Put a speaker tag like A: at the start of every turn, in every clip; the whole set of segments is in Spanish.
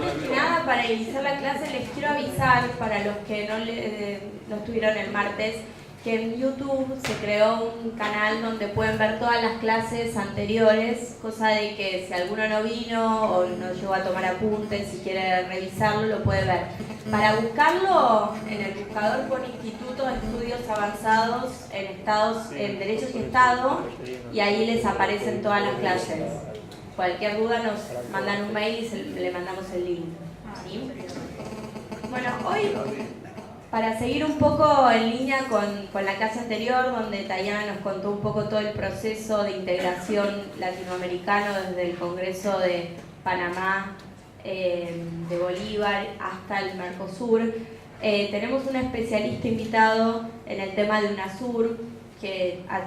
A: antes que nada, para iniciar la clase, les quiero avisar, para los que no estuvieron el martes, que en YouTube se creó un canal donde pueden ver todas las clases anteriores, cosa de que si alguno no vino o no llegó a tomar apuntes, si quiere revisarlo, lo puede ver. Para buscarlo, en el buscador pone Instituto de Estudios Avanzados en Derechos y Estado, y ahí les aparecen todas las clases. Cualquier duda nos mandan un mail y le mandamos el link. ¿Sí? Bueno, hoy, para seguir un poco en línea con la clase anterior, donde Tayana nos contó un poco todo el proceso de integración latinoamericano desde el Congreso de Panamá, de Bolívar hasta el Mercosur, tenemos un especialista invitado en el tema de UNASUR, que ha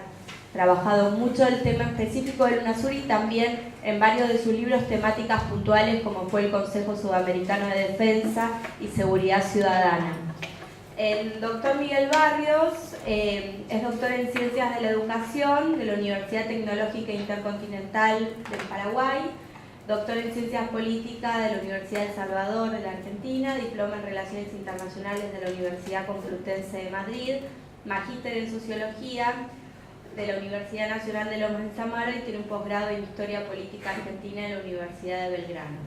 A: trabajado mucho el tema específico del UNASUR y también en varios de sus libros temáticas puntuales, como fue el Consejo Sudamericano de Defensa y Seguridad Ciudadana. El doctor Miguel Barrios es doctor en Ciencias de la Educación de la Universidad Tecnológica Intercontinental del Paraguay, doctor en Ciencias Políticas de la Universidad de El Salvador de la Argentina, diploma en Relaciones Internacionales de la Universidad Complutense de Madrid, magíster en Sociología de la Universidad Nacional de Lomas de Zamora y tiene un posgrado en Historia Política Argentina en la Universidad de Belgrano.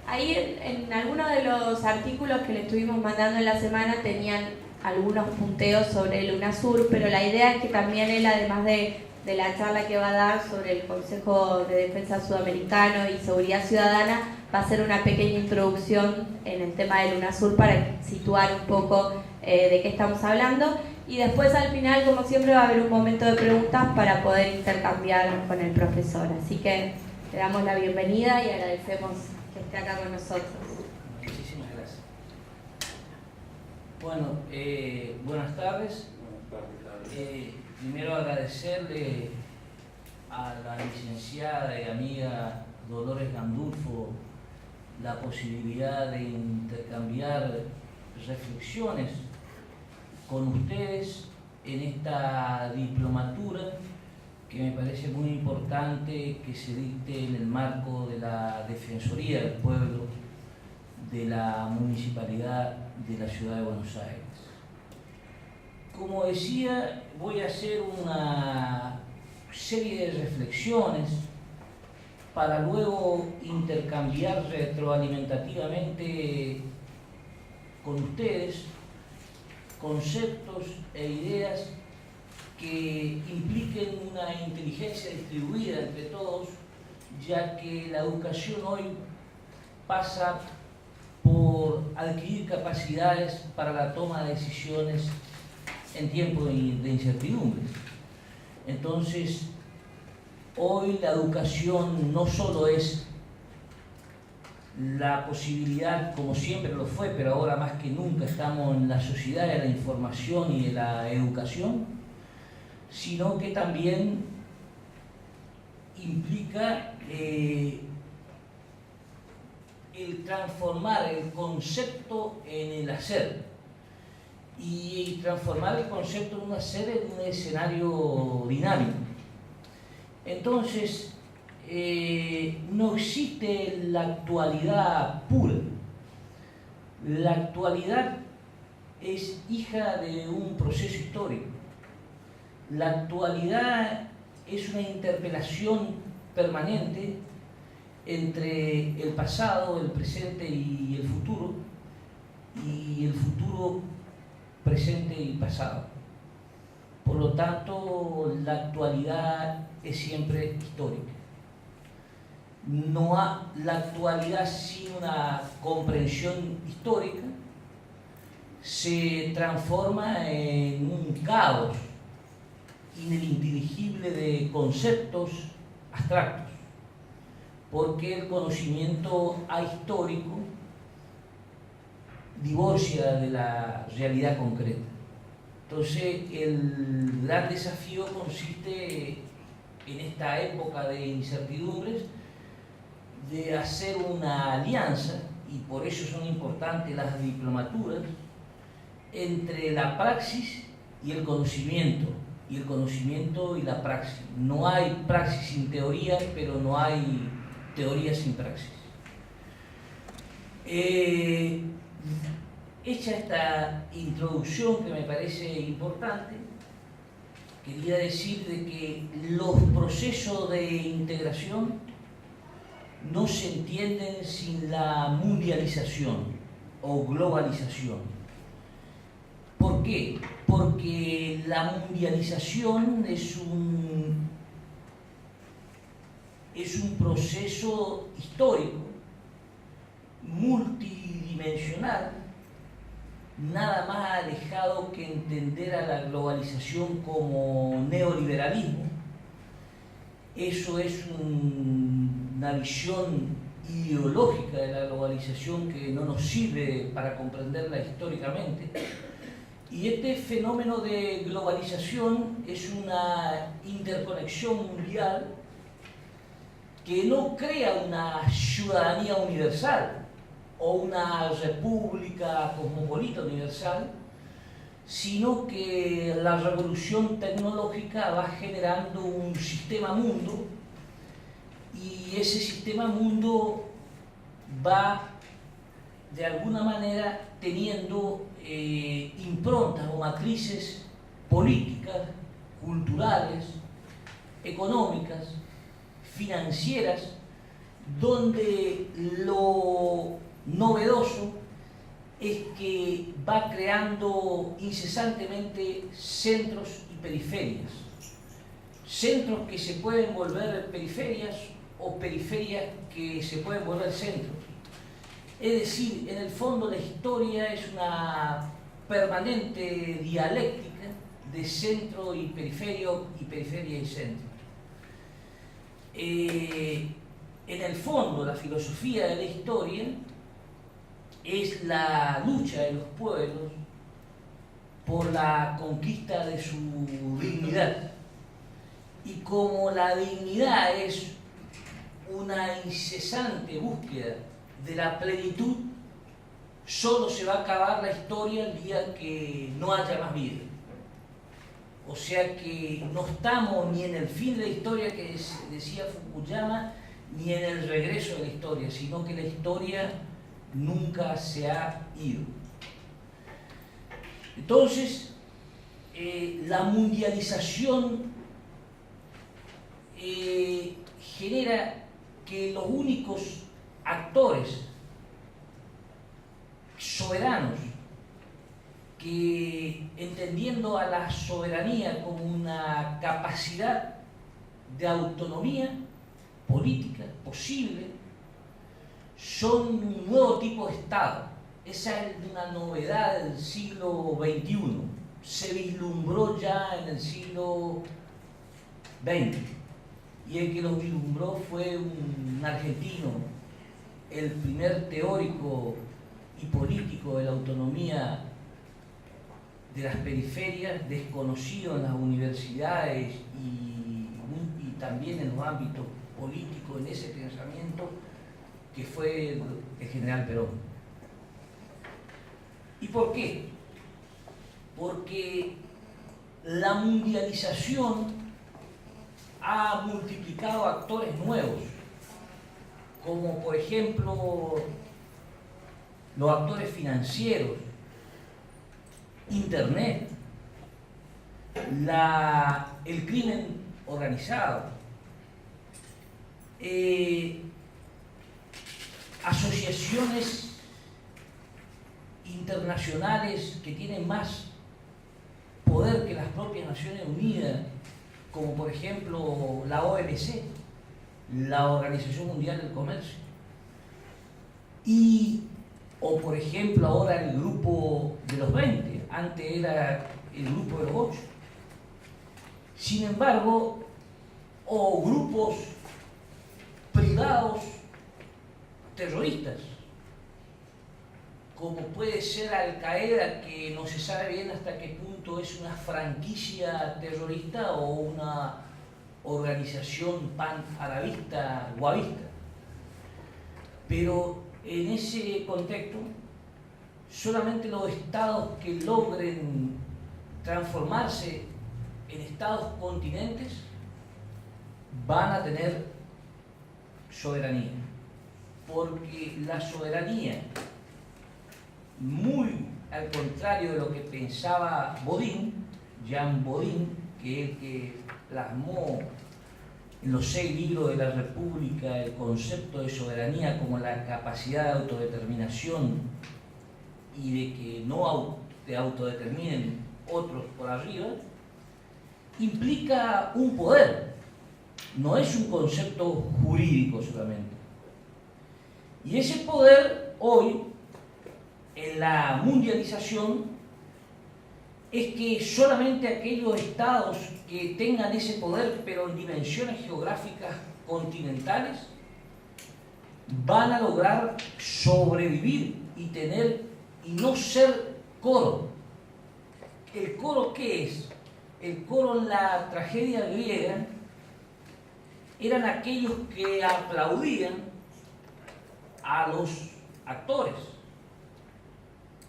A: Ahí en algunos de los artículos que le estuvimos mandando en la semana tenían algunos punteos sobre el UNASUR, pero la idea es que también él, además de la charla que va a dar sobre el Consejo de Defensa Sudamericano y Seguridad Ciudadana, va a hacer una pequeña introducción en el tema del UNASUR para situar un poco de qué estamos hablando. Y después al final, como siempre, va a haber un momento de preguntas para poder intercambiar con el profesor. Así que le damos la bienvenida y agradecemos que esté acá con nosotros.
B: Muchísimas gracias. Bueno, buenas tardes. Primero agradecerle a la licenciada y amiga Dolores Gandulfo la posibilidad de intercambiar reflexiones con ustedes en esta diplomatura que me parece muy importante que se dicte en el marco de la Defensoría del Pueblo de la Municipalidad de la Ciudad de Buenos Aires. Como decía, voy a hacer una serie de reflexiones para luego intercambiar retroalimentativamente con ustedes conceptos e ideas que impliquen una inteligencia distribuida entre todos, ya que la educación hoy pasa por adquirir capacidades para la toma de decisiones en tiempos de incertidumbres. Entonces, hoy la educación no solo es la posibilidad, como siempre lo fue, pero ahora más que nunca estamos en la sociedad de la información y de la educación, sino que también implica el transformar el concepto en el hacer y transformar el concepto en un hacer en un escenario dinámico. Entonces, no existe la actualidad pura. La actualidad es hija de un proceso histórico. La actualidad es una interpelación permanente entre el pasado, el presente y el futuro presente y pasado. Por lo tanto, la actualidad es siempre histórica. La actualidad sin una comprensión histórica se transforma en un caos ininteligible de conceptos abstractos, porque el conocimiento ahistórico divorcia de la realidad concreta. Entonces, el gran desafío consiste en esta época de incertidumbres de hacer una alianza, y por eso son importantes las diplomaturas, entre la praxis y el conocimiento y la praxis. No hay praxis sin teoría, pero no hay teoría sin praxis. Hecha esta introducción que me parece importante, quería decir de que los procesos de integración no se entienden sin la mundialización o globalización. ¿Por qué? Porque la mundialización es un proceso histórico, multidimensional, nada más alejado que entender a la globalización como neoliberalismo. Eso es una visión ideológica de la globalización que no nos sirve para comprenderla históricamente. Y este fenómeno de globalización es una interconexión mundial que no crea una ciudadanía universal o una república cosmopolita universal, sino que la revolución tecnológica va generando un sistema mundo, y ese sistema mundo va de alguna manera teniendo improntas o matrices políticas, culturales, económicas, financieras, donde lo novedoso es que va creando incesantemente centros y periferias. Centros que se pueden volver periferias o periferias que se pueden volver centros. Es decir, en el fondo la historia es una permanente dialéctica de centro y periferia y centro. En el fondo, la filosofía de la historia es la lucha de los pueblos por la conquista de su dignidad. Y como la dignidad es una incesante búsqueda de la plenitud, solo se va a acabar la historia el día que no haya más vida. O sea que no estamos ni en el fin de la historia que decía Fukuyama, ni en el regreso de la historia, sino que la historia nunca se ha ido. Entonces, la mundialización genera que los únicos actores soberanos que, entendiendo a la soberanía como una capacidad de autonomía política posible, son un nuevo tipo de Estado. Esa es una novedad del siglo XXI. Se vislumbró ya en el siglo XX. Y el que lo vislumbró fue un argentino, el primer teórico y político de la autonomía de las periferias, desconocido en las universidades y también en los ámbitos políticos, en ese pensamiento, que fue el general Perón. ¿Y por qué? Porque la mundialización ha multiplicado actores nuevos, como por ejemplo los actores financieros, Internet, el crimen organizado, asociaciones internacionales que tienen más poder que las propias Naciones Unidas, como por ejemplo la OMC, la Organización Mundial del Comercio, o por ejemplo ahora el grupo de los 20, antes era el grupo de los 8. Sin embargo, o grupos privados terroristas, como puede ser Al-Qaeda, que no se sabe bien hasta qué punto es una franquicia terrorista o una organización pan-arabista, wahabista. Pero en ese contexto, solamente los estados que logren transformarse en estados continentes van a tener soberanía. porque la soberanía, muy al contrario de lo que pensaba Bodin, Jean Bodin, que es el que plasmó en los 6 libros de la República el concepto de soberanía como la capacidad de autodeterminación y de que no te autodeterminen otros por arriba, implica un poder, no es un concepto jurídico solamente. Y ese poder hoy, en la mundialización, es que solamente aquellos estados que tengan ese poder, pero en dimensiones geográficas continentales, van a lograr sobrevivir y no ser coro. ¿El coro qué es? El coro en la tragedia griega eran aquellos que aplaudían a los actores.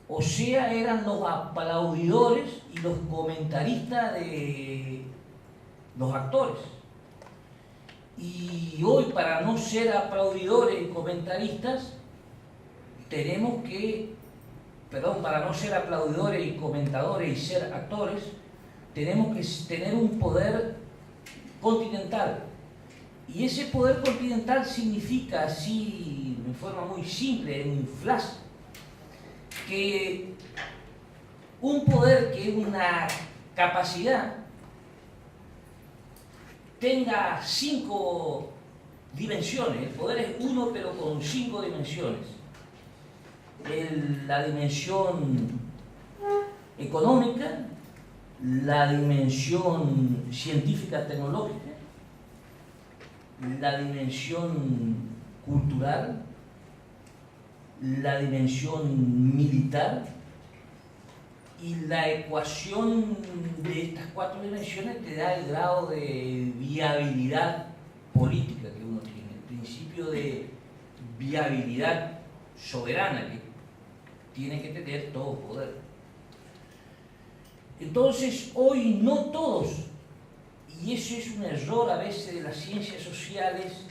B: O sea, eran los aplaudidores y los comentaristas de los actores. Y hoy, para no ser aplaudidores y comentaristas, para no ser aplaudidores y comentadores y ser actores, tenemos que tener un poder continental. Y ese poder continental significa, así, de forma muy simple, en un flash, que un poder que es una capacidad tenga 5 dimensiones. El poder es uno, pero con 5 dimensiones. La dimensión económica, la dimensión científica tecnológica, la dimensión cultural, la dimensión militar, y la ecuación de estas 4 dimensiones te da el grado de viabilidad política que uno tiene, el principio de viabilidad soberana que tiene que tener todo poder. Entonces, hoy no todos, y eso es un error a veces de las ciencias sociales,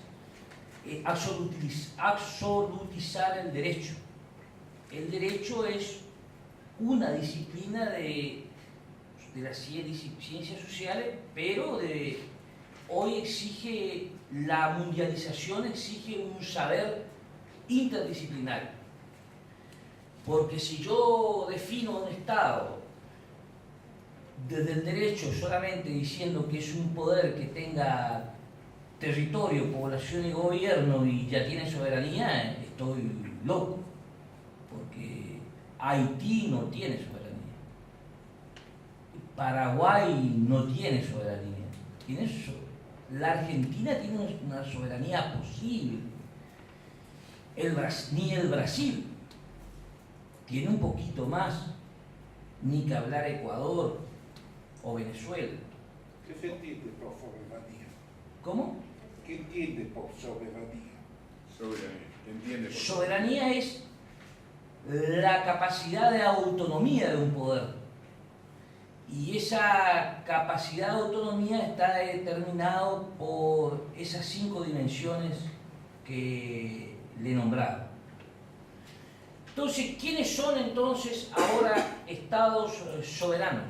B: absolutizar el derecho. El derecho es una disciplina de las ciencias sociales, pero hoy exige, la mundialización exige un saber interdisciplinario. Porque si yo defino un Estado desde el derecho solamente diciendo que es un poder que tenga territorio, población y gobierno y ya tiene soberanía, estoy loco. Porque Haití no tiene soberanía. Paraguay no tiene soberanía. La Argentina tiene una soberanía posible. Ni el Brasil tiene un poquito más, ni que hablar Ecuador o Venezuela.
C: ¿Qué se entiende por soberanía?
B: ¿Cómo?
C: ¿Qué entiende por soberanía?
D: Soberanía. ¿Qué entiende por
B: Soberanía es la capacidad de autonomía de un poder. Y esa capacidad de autonomía está determinada por esas 5 dimensiones que le he nombrado. Entonces, ¿quiénes son entonces ahora estados soberanos?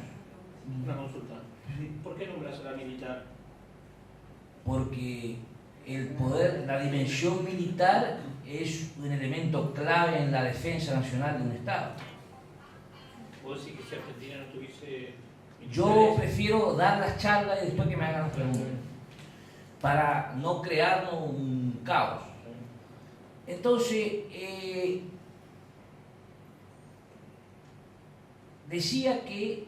E: Una consulta. ¿Por qué nombras a la militar?
B: Porque el poder, la dimensión militar es un elemento clave en la defensa nacional de un Estado.
E: ¿Vos decís que si Argentina no tuviese
B: Yo
E: militares?
B: prefiero dar las charlas y después que me hagan las preguntas, para no crearnos un caos. Entonces, decía que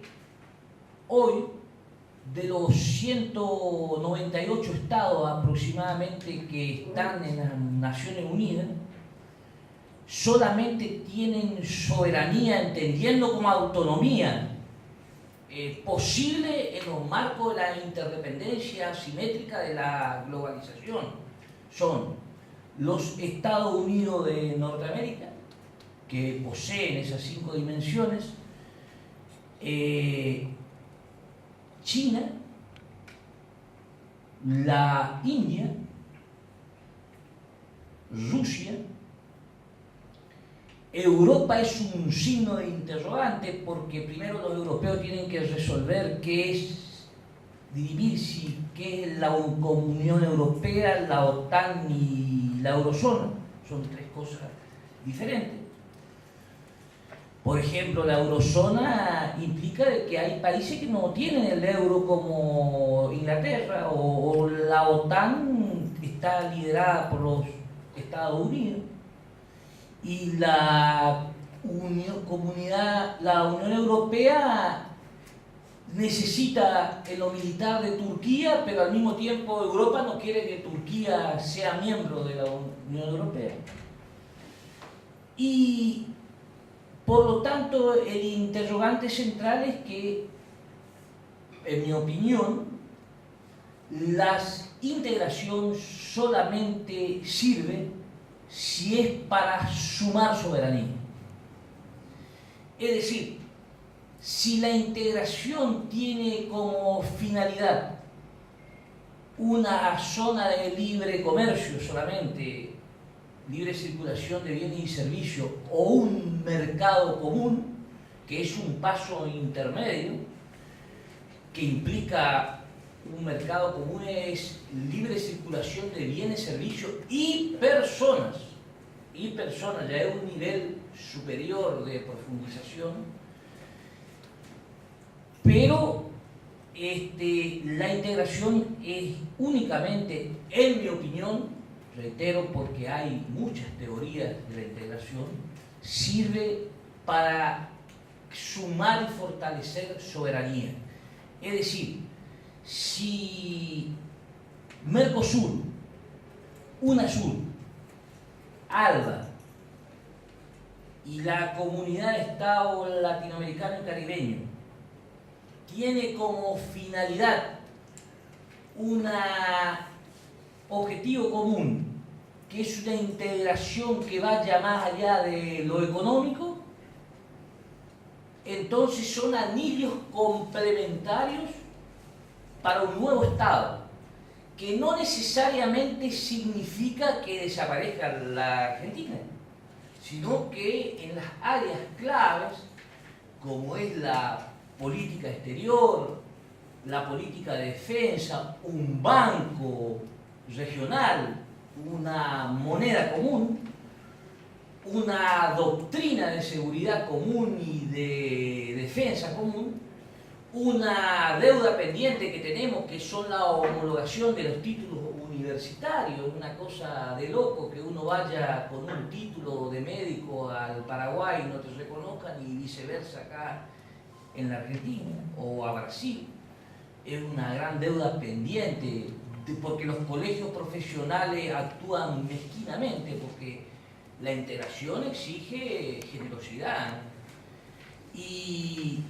B: hoy, de los 198 estados aproximadamente que están en las Naciones Unidas, solamente tienen soberanía, entendiendo como autonomía, posible en los marcos de la interdependencia asimétrica de la globalización. Son los Estados Unidos de Norteamérica, que poseen esas 5 dimensiones, China, la India, Rusia, Europa es un signo de interrogante porque primero los europeos tienen que resolver qué es, dirimir si qué es la Unión Europea, la OTAN y la Eurozona. Son tres cosas diferentes. Por ejemplo, la Eurozona implica de que hay países que no tienen el euro como Inglaterra, o la OTAN está liderada por los Estados Unidos, y la Unión Europea necesita en lo militar de Turquía, pero al mismo tiempo Europa no quiere que Turquía sea miembro de la Unión Europea. Y por lo tanto, el interrogante central es que, en mi opinión, la integración solamente sirve si es para sumar soberanía. Es decir, si la integración tiene como finalidad una zona de libre comercio solamente, libre circulación de bienes y servicios, o un mercado común, que es un paso intermedio, que implica un mercado común, es libre circulación de bienes, servicios y personas, ya es un nivel superior de profundización, pero la integración es únicamente, en mi opinión, reitero, porque hay muchas teorías de la integración, sirve para sumar y fortalecer soberanía. Es decir, si Mercosur, UNASUR, ALBA y la Comunidad de Estados Latinoamericano y Caribeño tiene como finalidad un objetivo común, que es una integración que vaya más allá de lo económico, entonces son anillos complementarios para un nuevo Estado, que no necesariamente significa que desaparezca la Argentina, sino que en las áreas claves, como es la política exterior, la política de defensa, un banco regional, una moneda común, una doctrina de seguridad común y de defensa común, una deuda pendiente que tenemos, que son la homologación de los títulos universitarios, una cosa de loco que uno vaya con un título de médico al Paraguay y no te reconozcan, y viceversa acá en la Argentina o a Brasil. Es una gran deuda pendiente, porque los colegios profesionales actúan mezquinamente, porque la integración exige generosidad, y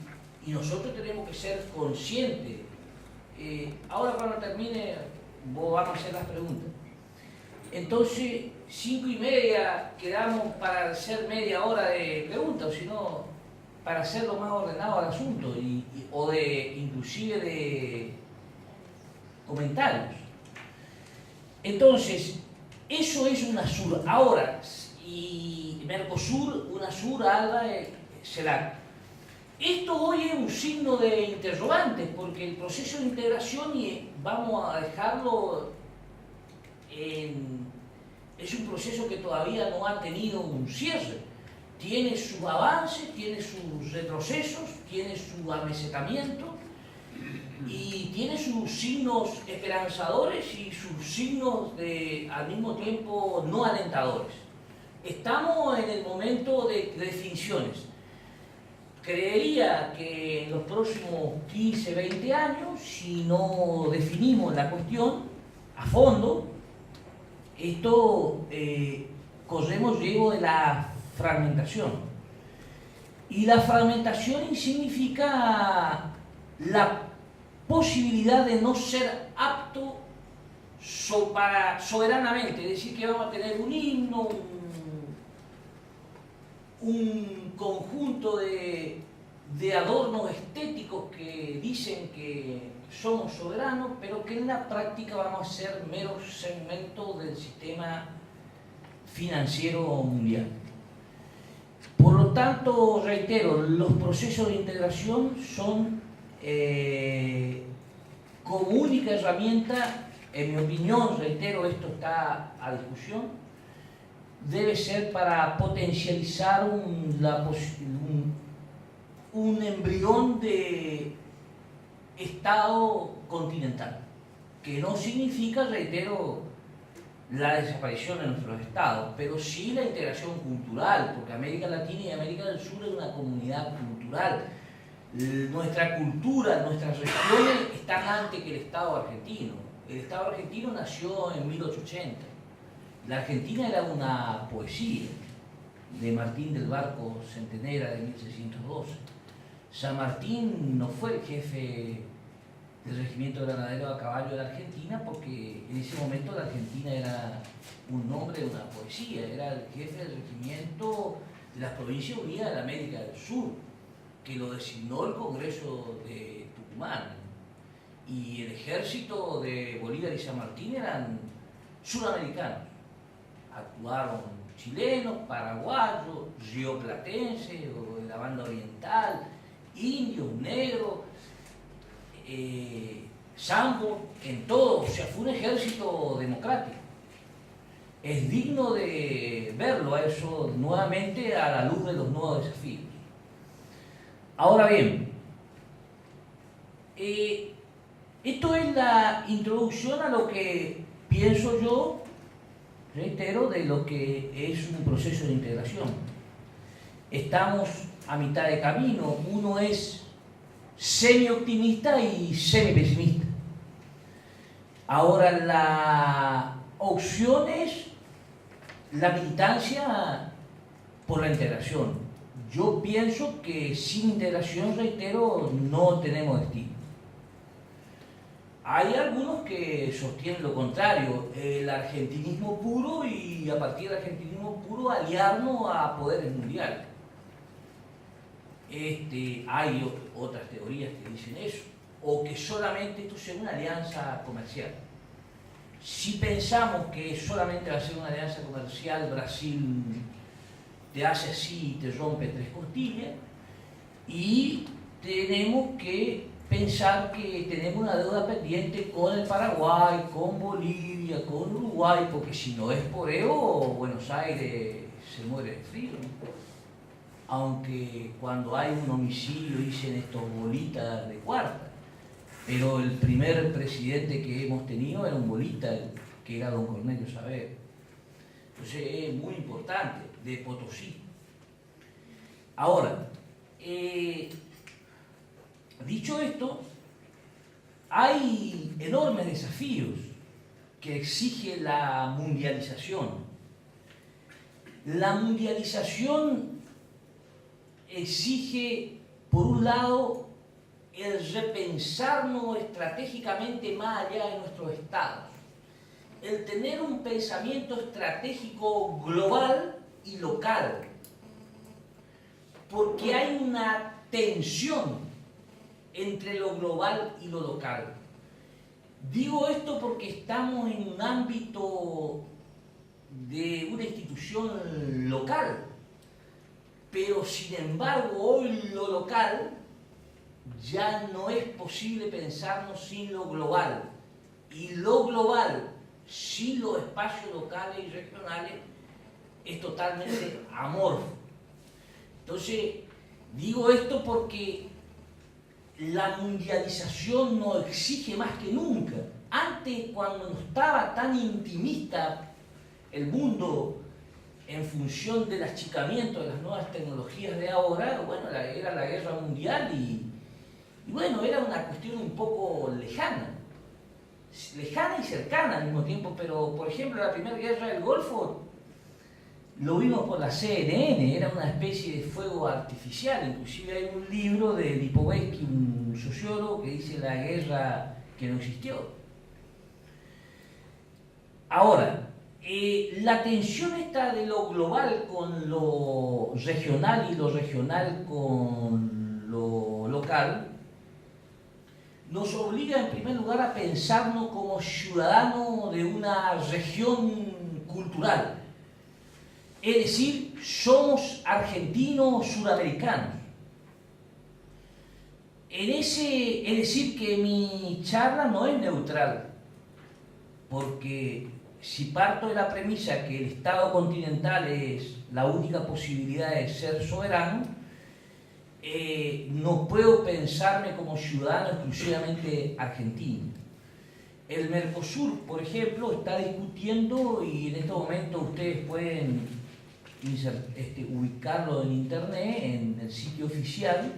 B: nosotros tenemos que ser conscientes. Ahora, cuando termine, vamos a hacer las preguntas. Entonces, 5:30 quedamos para hacer media hora de preguntas, o si no, para hacerlo más ordenado al asunto, o inclusive de comentarios. Entonces, eso es UNASUR. Ahora, y Mercosur, UNASUR, ALBA, CELAC. Esto hoy es un signo de interrogante, porque el proceso de integración, y vamos a dejarlo es un proceso que todavía no ha tenido un cierre. Tiene sus avances, tiene sus retrocesos, tiene su amesetamiento, y tiene sus signos esperanzadores y sus signos al mismo tiempo no alentadores. Estamos en el momento de definiciones. Creería que en los próximos 15, 20 años, si no definimos la cuestión a fondo, esto corremos riesgo de la fragmentación. Y la fragmentación significa la posibilidad de no ser apto soberanamente, es decir, que vamos a tener un himno, un conjunto de adornos estéticos que dicen que somos soberanos, pero que en la práctica vamos a ser meros segmentos del sistema financiero mundial. tanto, reitero, los procesos de integración son como única herramienta, en mi opinión, reitero, esto está a discusión, debe ser para potencializar un embrión de Estado continental, que no significa, reitero, la desaparición de nuestros estados, pero sí la integración cultural, porque América Latina y América del Sur es una comunidad cultural. Nuestra cultura, nuestras regiones están antes que el Estado argentino. El Estado argentino nació en 1880. La Argentina era una poesía de Martín del Barco Centenera de 1612. San Martín no fue el jefe del regimiento granadero a caballo de la Argentina porque en ese momento la Argentina era un nombre de una poesía, era el jefe del regimiento de las Provincias Unidas de la América del Sur, que lo designó el Congreso de Tucumán. Y el ejército de Bolívar y San Martín eran sudamericanos. Actuaron chilenos, paraguayos, rioplatenses o de la banda oriental, indios, negros, sambo, en todo. O sea, fue un ejército democrático. Es digno de verlo a eso nuevamente a la luz de los nuevos desafíos. Ahora bien, esto es la introducción a lo que pienso yo, reitero, de lo que es un proceso de integración. Estamos a mitad de camino, uno es semi-optimista y semi-pesimista. Ahora, la opción es la militancia por la integración. Yo pienso que sin integración, reitero, no tenemos destino. Hay algunos que sostienen lo contrario, el argentinismo puro y a partir del argentinismo puro aliarnos a poderes mundiales. Hay otras teorías que dicen eso, o que solamente esto sea una alianza comercial. Si pensamos que solamente va a ser una alianza comercial, Brasil te hace así y te rompe 3 costillas, y tenemos que pensar que tenemos una deuda pendiente con el Paraguay, con Bolivia, con Uruguay, porque si no es por ello, Buenos Aires se muere de frío, ¿no? Aunque cuando hay un homicidio dicen estos bolitas de cuarta, pero el primer presidente que hemos tenido era un bolita, que era don Cornelio Saavedra. Entonces es muy importante, de Potosí. Ahora, dicho esto, hay enormes desafíos que exige la mundialización. La mundialización exige, por un lado, el repensarnos estratégicamente más allá de nuestros estados, el tener un pensamiento estratégico global y local, porque hay una tensión entre lo global y lo local. Digo esto porque estamos en un ámbito de una institución local, pero sin embargo hoy lo local ya no es posible pensarnos sin lo global, y lo global sin los espacios locales y regionales es totalmente amorfo. Entonces, digo esto porque la mundialización nos exige más que nunca. Antes, cuando no estaba tan intimista el mundo en función del achicamiento de las nuevas tecnologías de ahora, bueno, era la guerra mundial y bueno, era una cuestión un poco lejana y cercana al mismo tiempo, pero por ejemplo la primera guerra del Golfo lo vimos por la CNN, era una especie de fuego artificial. Inclusive hay un libro de Lipovetsky, un sociólogo, que dice la guerra que no existió. Ahora, la tensión esta de lo global con lo regional y lo regional con lo local nos obliga en primer lugar a pensarnos como ciudadanos de una región cultural. es decir, somos argentinos suramericanos. Es decir, que mi charla no es neutral, porque si parto de la premisa que el Estado continental es la única posibilidad de ser soberano, no puedo pensarme como ciudadano exclusivamente argentino. El Mercosur, por ejemplo, está discutiendo, y en estos momentos ustedes pueden ubicarlo en internet, en el sitio oficial,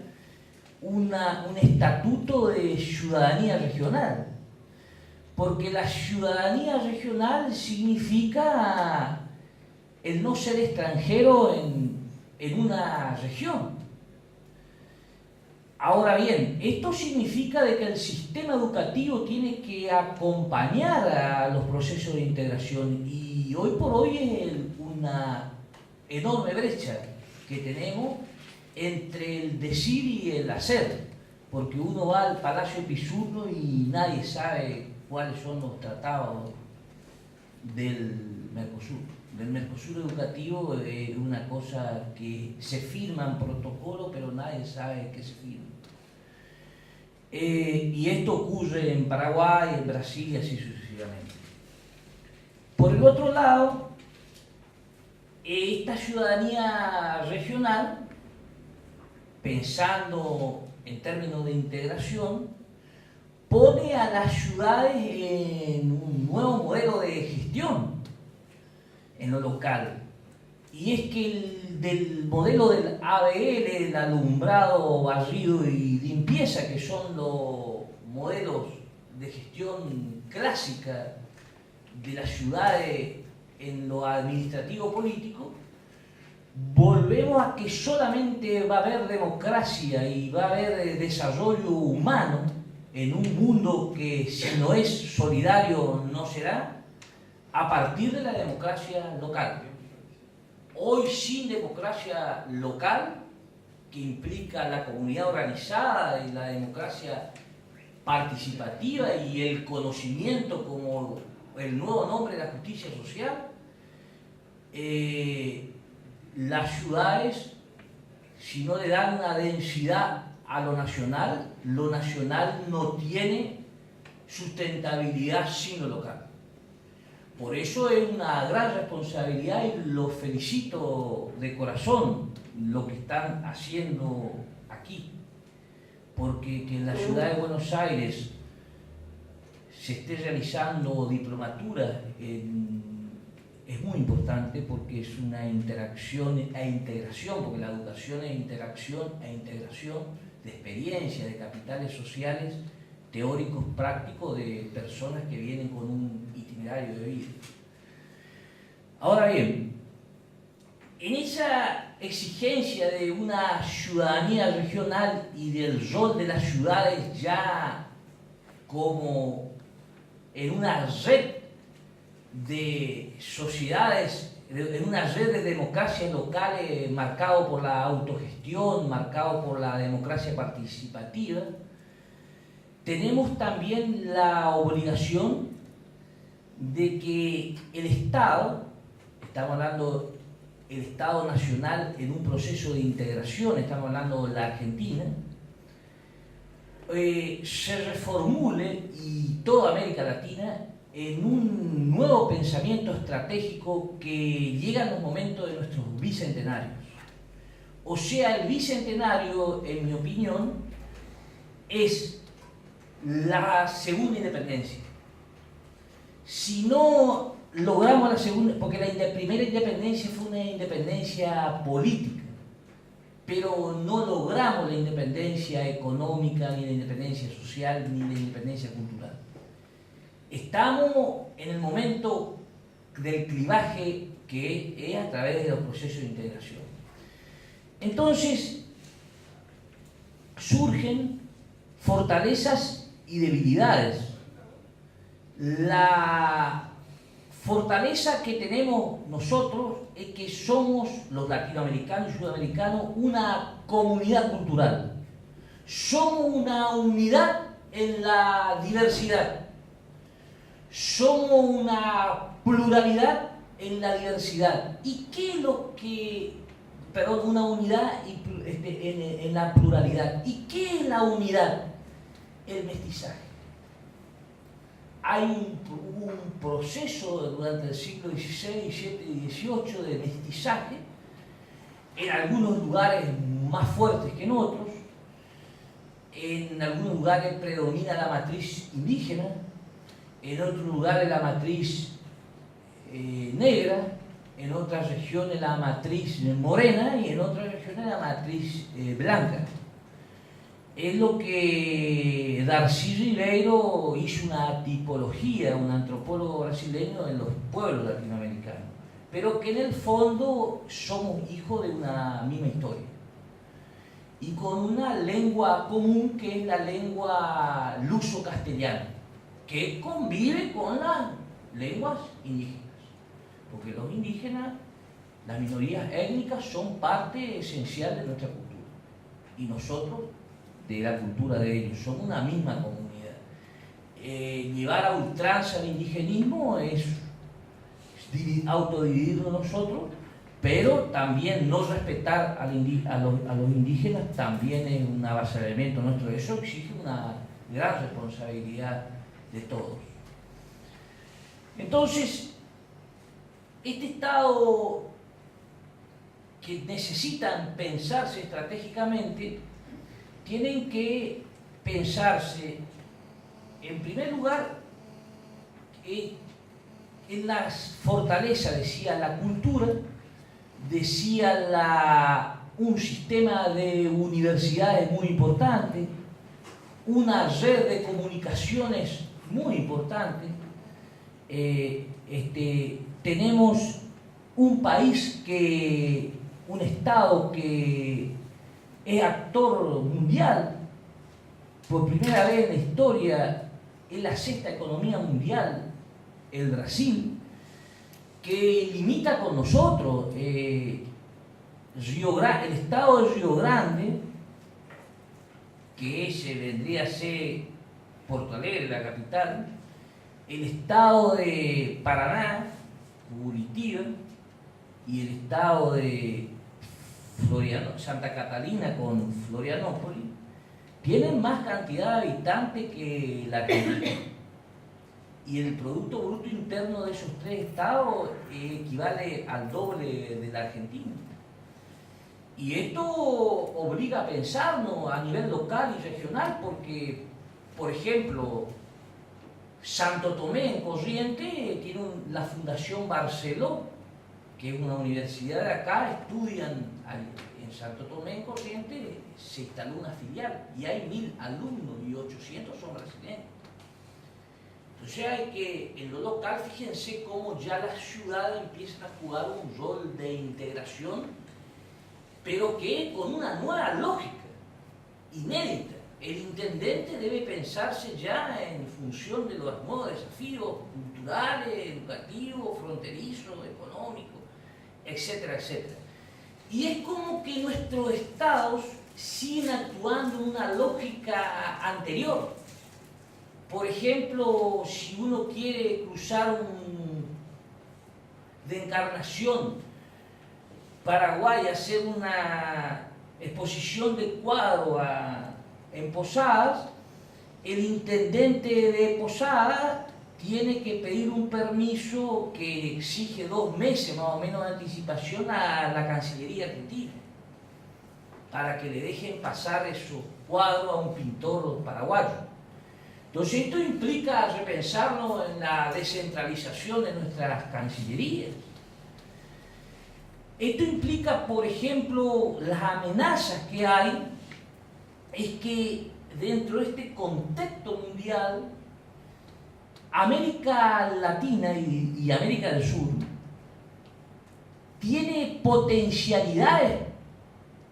B: un estatuto de ciudadanía regional. Porque la ciudadanía regional significa el no ser extranjero en una región. Ahora bien, esto significa de que el sistema educativo tiene que acompañar a los procesos de integración, y hoy por hoy es una enorme brecha que tenemos entre el decir y el hacer, porque uno va al Palacio Pisurno y nadie sabe cuáles son los tratados del Mercosur. Del Mercosur educativo es una cosa que se firma en protocolo, pero nadie sabe qué se firma. Y esto ocurre en Paraguay, en Brasil y así sucesivamente. Por el otro lado, esta ciudadanía regional, pensando en términos de integración, pone a las ciudades en un nuevo modelo de gestión en lo local. Y es que del modelo del ABL, el alumbrado, barrido y limpieza, que son los modelos de gestión clásica de las ciudades en lo administrativo político, volvemos a que solamente va a haber democracia y va a haber desarrollo humano en un mundo que, si no es solidario, no será, a partir de la democracia local. Hoy, sin democracia local, que implica la comunidad organizada y la democracia participativa y el conocimiento como el nuevo nombre de la justicia social, las ciudades, si no le dan una densidad a lo nacional no tiene sustentabilidad sin lo local. Por eso es una gran responsabilidad, y los felicito de corazón lo que están haciendo aquí, porque que en la ciudad de Buenos Aires se esté realizando diplomaturas es muy importante, porque es una interacción e integración, porque la educación es interacción e integración de experiencias, de capitales sociales, teóricos, prácticos, de personas que vienen con un itinerario de vida. Ahora bien, en esa exigencia de una ciudadanía regional y del rol de las ciudades ya como en una red de sociedades, en una red de democracias locales marcado por la autogestión, marcado por la democracia participativa, tenemos también la obligación de que el Estado, estamos hablando del Estado nacional en un proceso de integración, estamos hablando de la Argentina, se reformule, y toda América Latina, en un nuevo pensamiento estratégico que llega en los momentos de nuestros bicentenarios. O sea, el bicentenario, en mi opinión, es la segunda independencia. Si no logramos la segunda, porque la primera independencia fue una independencia política, pero no logramos la independencia económica, ni la independencia social, ni la independencia cultural. Estamos en el momento del clivaje, que es a través de los procesos de integración. Entonces, surgen fortalezas y debilidades. La fortaleza que tenemos nosotros es que somos, los latinoamericanos y sudamericanos, una comunidad cultural. Somos una unidad en la diversidad. Somos una pluralidad en la diversidad. ¿Y qué es lo que, perdón, una unidad en la pluralidad? ¿Y qué es la unidad? El mestizaje. Hay un proceso durante el siglo XVI, XVII y XVIII de mestizaje, en algunos lugares más fuertes que en otros. En algunos lugares predomina la matriz indígena, en otros lugares la matriz negra, en otras regiones la matriz morena y en otras regiones la matriz blanca. Es lo que Darcy Ribeiro hizo una tipología, un antropólogo brasileño en los pueblos latinoamericanos, pero que en el fondo somos hijos de una misma historia y con una lengua común que es la lengua luso-castellana, que convive con las lenguas indígenas, porque los indígenas, las minorías étnicas, son parte esencial de nuestra cultura y nosotros de la cultura de ellos, somos una misma comunidad. Llevar a ultranza el indigenismo es autodividirnos nosotros, pero también no respetar a los indígenas también es un avasallamiento nuestro. Eso exige una gran responsabilidad de todos. Entonces, este Estado que necesitan pensarse estratégicamente, tienen que pensarse, en primer lugar, en las fortalezas, decía la cultura, decía un sistema de universidades muy importante, una red de comunicaciones muy importante. Tenemos un país un Estado que es actor mundial, por primera vez en la historia, es la sexta economía mundial, el Brasil, que limita con nosotros. El Estado de Río Grande, que ese vendría a ser Porto Alegre, la capital, el Estado de Paraná, Curitiba, y el Estado de Santa Catalina con Florianópolis, tienen más cantidad de habitantes que la Argentina. Y el Producto Bruto Interno de esos tres estados equivale al doble de la Argentina. Y esto obliga a pensarnos a nivel local y regional, porque, por ejemplo, Santo Tomé en Corrientes tiene la Fundación Barceló, que es una universidad de acá, estudian en Santo Tomé en Corrientes, se instaló una filial y hay 1000 alumnos y 800 son brasileños. Entonces hay que, en lo local, fíjense cómo ya las ciudades empiezan a jugar un rol de integración, pero que con una nueva lógica, inédita. El intendente debe pensarse ya en función de los nuevos desafíos culturales, educativos, fronterizos, económicos, etcétera, etcétera. Y es como que nuestros estados siguen actuando en una lógica anterior. Por ejemplo, si uno quiere cruzar de Encarnación, Paraguay, hacer una exposición de cuadro en Posadas, el intendente de Posadas tiene que pedir un permiso que exige 2 meses más o menos de anticipación a la Cancillería argentina para que le dejen pasar esos cuadros a un pintor paraguayo. Entonces esto implica repensarnos en la descentralización de nuestras cancillerías. Esto implica, por ejemplo, las amenazas que hay, es que dentro de este contexto mundial, América Latina y América del Sur tiene potencialidades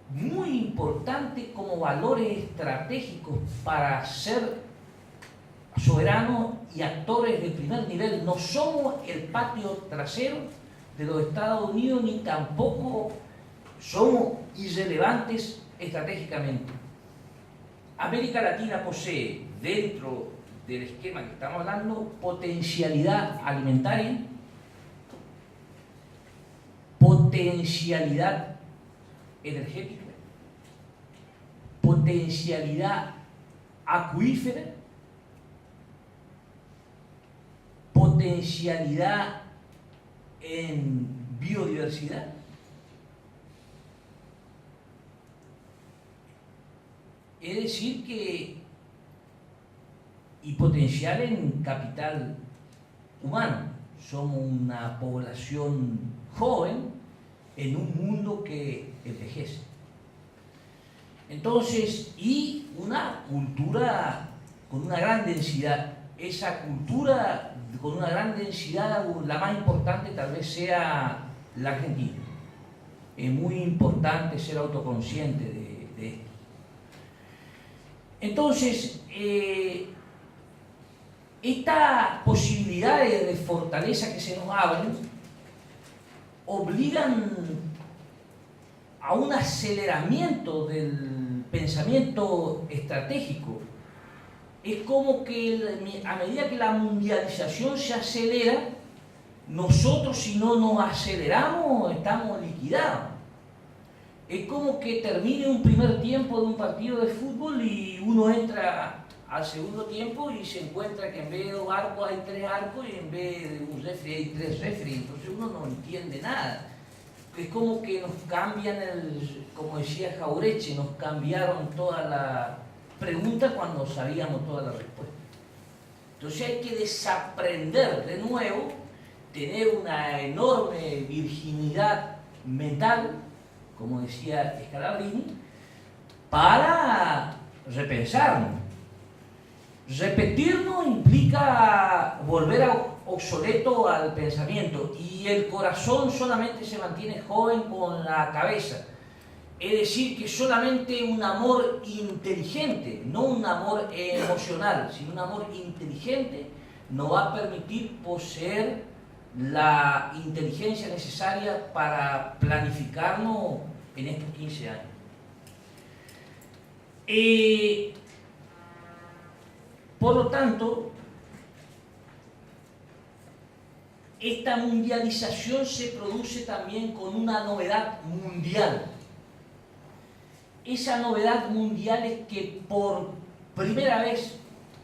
B: muy importantes como valores estratégicos para ser soberanos y actores de primer nivel. No somos el patio trasero de los Estados Unidos ni tampoco somos irrelevantes estratégicamente. América Latina posee, dentro del esquema que estamos hablando, potencialidad alimentaria, potencialidad energética, potencialidad acuífera, potencialidad en biodiversidad. Es decir que, y potencial en capital humano. Somos una población joven en un mundo que envejece. Entonces, y una cultura con una gran densidad. Esa cultura con una gran densidad, la más importante tal vez sea la Argentina. Es muy importante ser autoconsciente de esto. Entonces, estas posibilidades de fortaleza que se nos abren obligan a un aceleramiento del pensamiento estratégico. Es como que a medida que la mundialización se acelera, nosotros si no nos aceleramos estamos liquidados. Es como que termine un primer tiempo de un partido de fútbol y uno entra al segundo tiempo y se encuentra que en vez de 2 arcos hay 3 arcos y en vez de un refri hay 3 refri, entonces uno no entiende nada. Es como que nos cambian, como decía Jauretche, nos cambiaron toda la pregunta cuando sabíamos toda la respuesta. Entonces hay que desaprender de nuevo, tener una enorme virginidad mental, como decía Scalabrini, para repensarnos. Repetirnos implica volver obsoleto al pensamiento, y el corazón solamente se mantiene joven con la cabeza. Es decir, que solamente un amor inteligente, no un amor emocional, sino un amor inteligente, nos va a permitir poseer la inteligencia necesaria para planificarnos en estos 15 años. Por lo tanto, esta mundialización se produce también con una novedad mundial. Esa novedad mundial es que por primera vez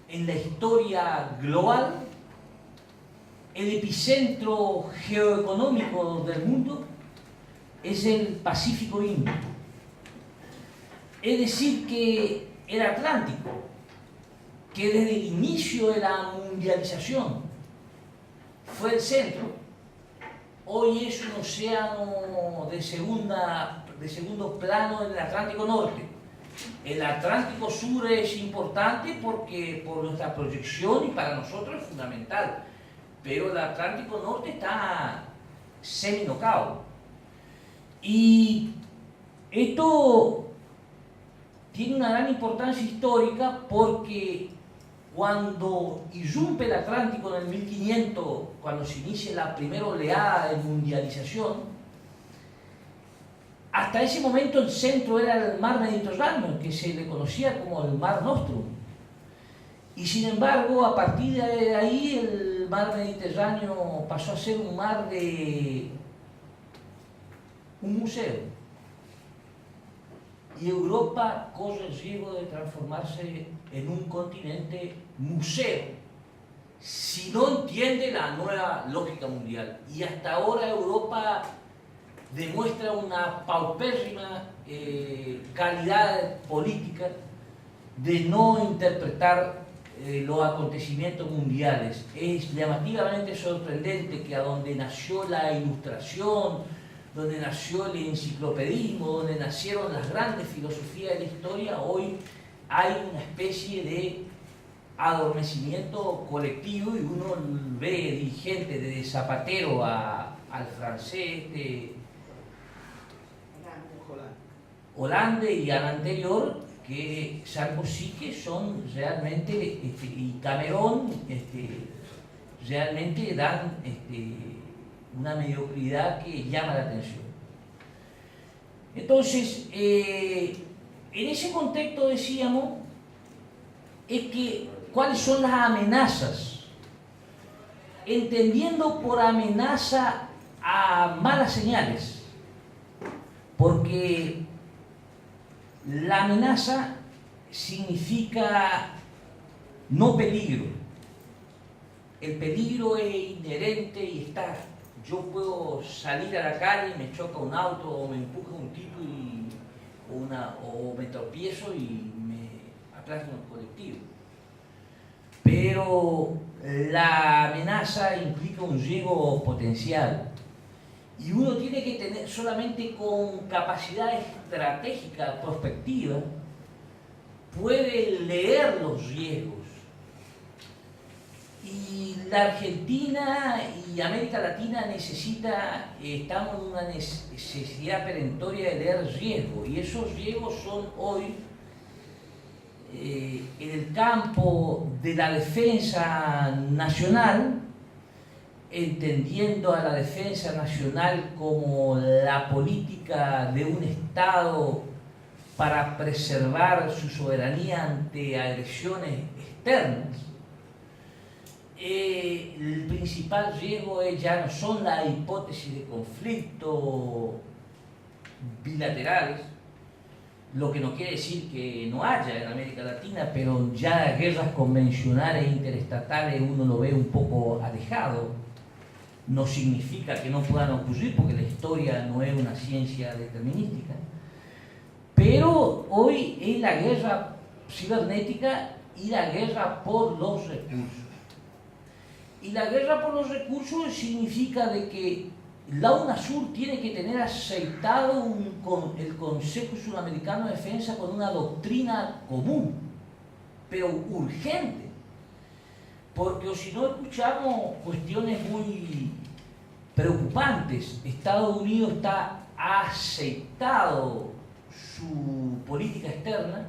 B: en la historia global, el epicentro geoeconómico del mundo es el Pacífico Índico. Es decir, que el Atlántico, que desde el inicio de la mundialización fue el centro, hoy es un océano de segundo plano en el Atlántico Norte. El Atlántico Sur es importante porque por nuestra proyección y para nosotros es fundamental, pero el Atlántico Norte está semi-nocao. Y esto tiene una gran importancia histórica porque cuando irrumpe el Atlántico en el 1500, cuando se inicia la primera oleada de mundialización, hasta ese momento el centro era el mar Mediterráneo, que se le conocía como el Mar Nostrum. Y sin embargo, a partir de ahí, el mar Mediterráneo pasó a ser un mar de un museo. Y Europa corre el riesgo de transformarse en un continente museo, si no entiende la nueva lógica mundial. Y hasta ahora Europa demuestra una paupérrima calidad política de no interpretar los acontecimientos mundiales. Es llamativamente sorprendente que a donde nació la Ilustración, donde nació el enciclopedismo, donde nacieron las grandes filosofías de la historia, hoy hay una especie de adormecimiento colectivo y uno ve dirigentes de Zapatero al francés de Hollande y al anterior, que Sarkozy, que son realmente, y Cameron, realmente dan una mediocridad que llama la atención. Entonces, en ese contexto decíamos, es que cuáles son las amenazas, entendiendo por amenaza a malas señales. porque la amenaza significa no peligro. El peligro es inherente y está. Yo puedo salir a la calle y me choca un auto o me empuja un tipo o me tropiezo y me aplasto en el colectivo. Pero la amenaza implica un riesgo potencial y uno tiene que tener solamente con capacidad estratégica prospectiva, puede leer los riesgos. Y la Argentina y América Latina estamos en una necesidad perentoria de leer riesgos, y esos riesgos son hoy en el campo de la defensa nacional, entendiendo a la defensa nacional como la política de un Estado para preservar su soberanía ante agresiones externas. El principal riesgo ya no son las hipótesis de conflicto bilaterales, lo que no quiere decir que no haya en América Latina, pero ya guerras convencionales e interestatales uno lo ve un poco alejado. No significa que no puedan ocurrir, porque la historia no es una ciencia determinística, pero hoy es la guerra cibernética y la guerra por los recursos. Y la guerra por los recursos significa de que la UNASUR tiene que tener aceitado el Consejo Sudamericano de Defensa con una doctrina común, pero urgente, porque si no escuchamos cuestiones muy preocupantes. Estados Unidos está aceitado su política externa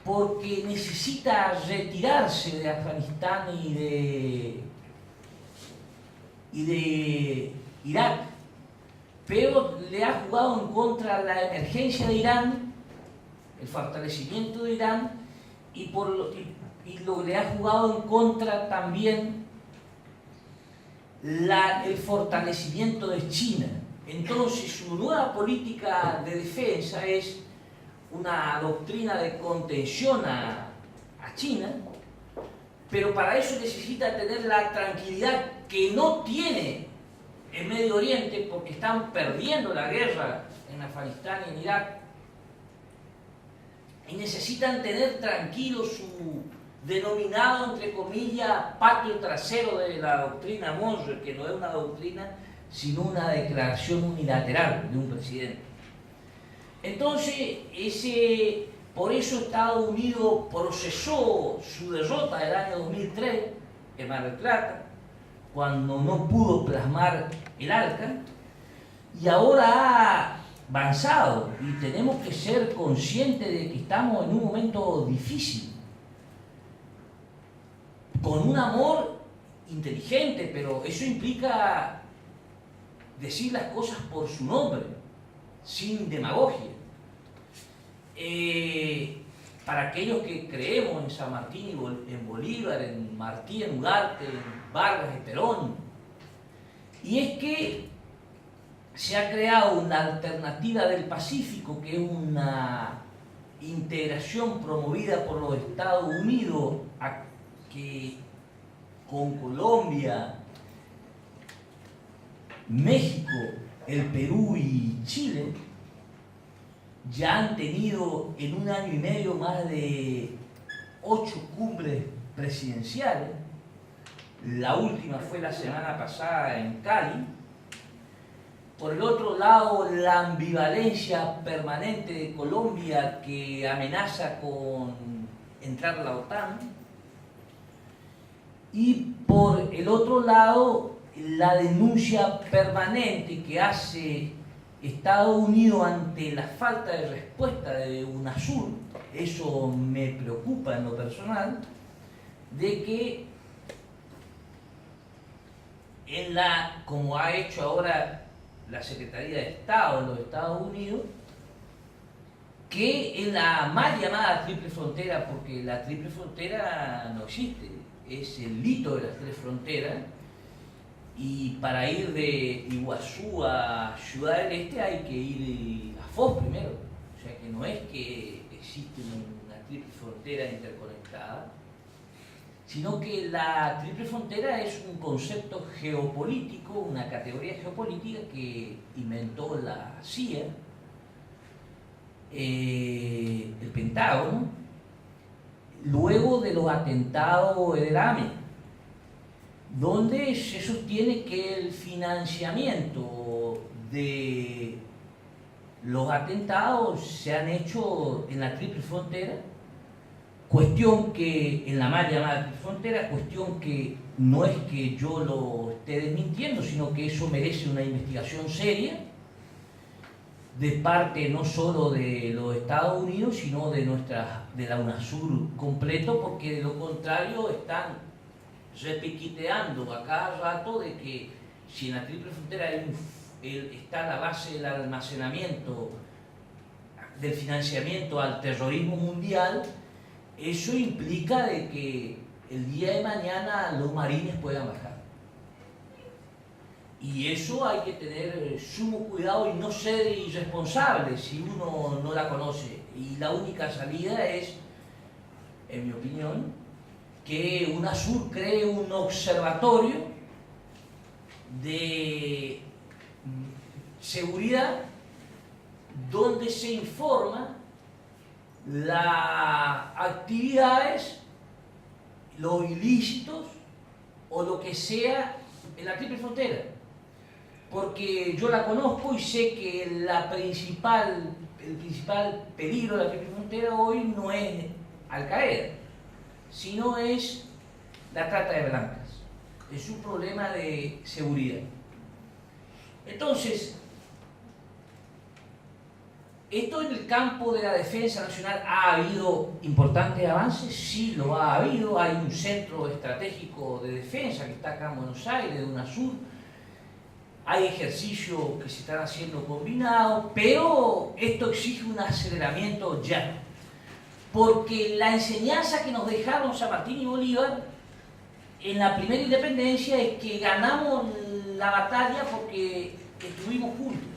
B: porque necesita retirarse de Afganistán y de Irak, pero le ha jugado en contra la emergencia de Irán, el fortalecimiento de Irán, y le ha jugado en contra también el fortalecimiento de China. Entonces su nueva política de defensa es una doctrina de contención a China, pero para eso necesita tener la tranquilidad que no tiene en Medio Oriente, porque están perdiendo la guerra en Afganistán y en Irak, y necesitan tener tranquilo su denominado, entre comillas, patio trasero de la doctrina Monroe, que no es una doctrina, sino una declaración unilateral de un presidente. Entonces, por eso Estados Unidos procesó su derrota del año 2003 en Mar del Plata, cuando no pudo plasmar el ALCA, y ahora ha avanzado, y tenemos que ser conscientes de que estamos en un momento difícil, con un amor inteligente, pero eso implica decir las cosas por su nombre, sin demagogia. Para aquellos que creemos en San Martín, en Bolívar, en Martí, en Ugarte, en Vargas, en Perón, y es que se ha creado una alternativa del Pacífico, que es una integración promovida por los Estados Unidos, que con Colombia, México, el Perú y Chile ya han tenido en un año y medio más de 8 cumbres presidenciales. La última fue la semana pasada en Cali. Por el otro lado, la ambivalencia permanente de Colombia, que amenaza con entrar a la OTAN. Y por el otro lado, la denuncia permanente que hace Estados Unidos ante la falta de respuesta de UNASUR. Eso me preocupa en lo personal, de que como ha hecho ahora la Secretaría de Estado de los Estados Unidos, que en la mal llamada triple frontera, porque la triple frontera no existe, es el hito de las 3 fronteras, y para ir de Iguazú a Ciudad del Este hay que ir a FOS primero, o sea que no es que existe una triple frontera interconectada, sino que la triple frontera es un concepto geopolítico, una categoría geopolítica que inventó la CIA, el Pentágono, luego de los atentados del AME, donde se sostiene que el financiamiento de los atentados se han hecho en la triple frontera, cuestión que en la mal llamada triple frontera, cuestión que no es que yo lo esté desmintiendo, sino que eso merece una investigación seria de parte no solo de los Estados Unidos, sino de la UNASUR completo, porque de lo contrario están repiquiteando a cada rato de que si en la triple frontera está la base del almacenamiento, del financiamiento al terrorismo mundial, eso implica de que el día de mañana los marines puedan bajar. Y eso hay que tener sumo cuidado y no ser irresponsable si uno no la conoce. Y la única salida es, en mi opinión, que UNASUR cree un observatorio de seguridad donde se informa las actividades, los ilícitos o lo que sea en la triple frontera. Porque yo la conozco y sé que el principal peligro de la triple frontera hoy no es Al-Qaeda, sino es la trata de blancas. Es un problema de seguridad. Entonces, ¿esto en el campo de la defensa nacional ha habido importantes avances? Sí, lo ha habido. Hay un centro estratégico de defensa que está acá en Buenos Aires, de UNASUR. Hay ejercicios que se están haciendo combinados, pero esto exige un aceleramiento ya. Porque la enseñanza que nos dejaron San Martín y Bolívar en la primera independencia es que ganamos la batalla porque estuvimos juntos.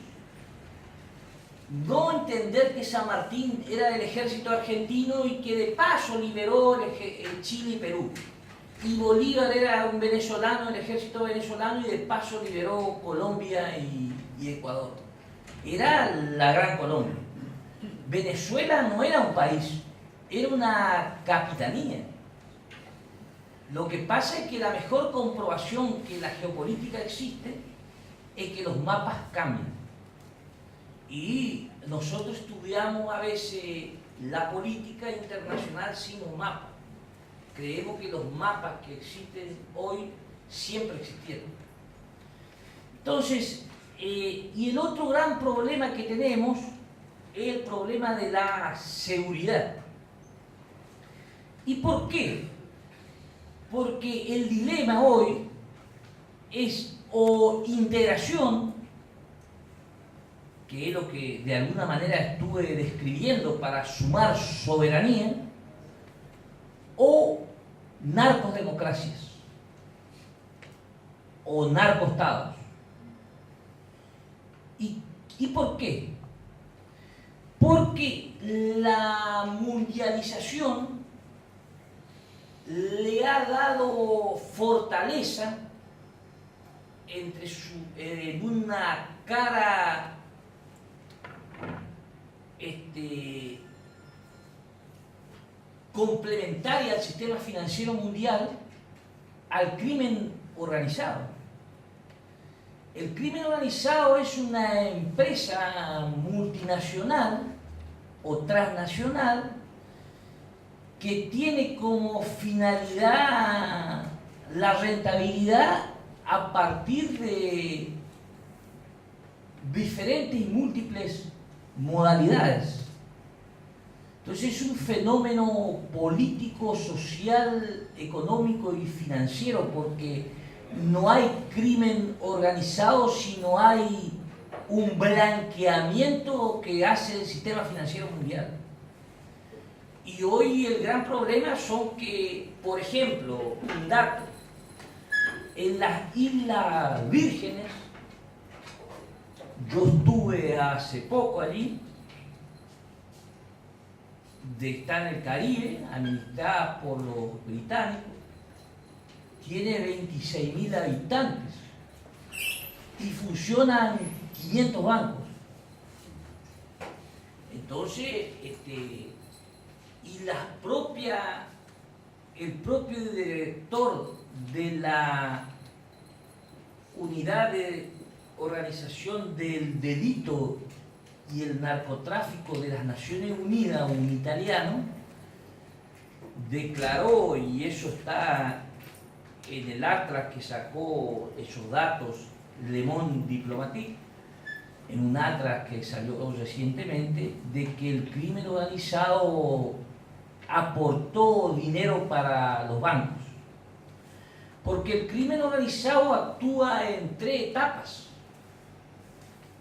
B: No entender que San Martín era del ejército argentino y que de paso liberó Chile y Perú. Y Bolívar era un venezolano del ejército venezolano y de paso liberó Colombia y Ecuador. Era la Gran Colombia. Venezuela no era un país, era una capitanía. Lo que pasa es que la mejor comprobación que la geopolítica existe es que los mapas cambian. Y nosotros estudiamos a veces la política internacional sin un mapa. Creemos que los mapas que existen hoy siempre existieron. Entonces, y el otro gran problema que tenemos es el problema de la seguridad. ¿Y por qué? Porque el dilema hoy es o integración, que es lo que de alguna manera estuve describiendo para sumar soberanía, o narcodemocracias, o narcoestados. ¿Y por qué? Porque la mundialización le ha dado fortaleza en una cara complementaria al sistema financiero mundial al crimen organizado. El crimen organizado es una empresa multinacional o transnacional que tiene como finalidad la rentabilidad a partir de diferentes y múltiples modalidades. Entonces es un fenómeno político, social, económico y financiero, porque no hay crimen organizado, sino hay un blanqueamiento que hace el sistema financiero mundial. Y hoy el gran problema son que, por ejemplo, un dato, en las Islas Vírgenes, yo estuve hace poco allí, está en el Caribe, administrada por los británicos, tiene 26.000 habitantes y funcionan 500 bancos. Entonces, y el propio director de la unidad de organización del delito y el narcotráfico de las Naciones Unidas, un italiano, declaró, y eso está en el atlas que sacó esos datos Le Monde Diplomatique, en un atlas que salió recientemente, de que el crimen organizado aportó dinero para los bancos. Porque el crimen organizado actúa en 3 etapas.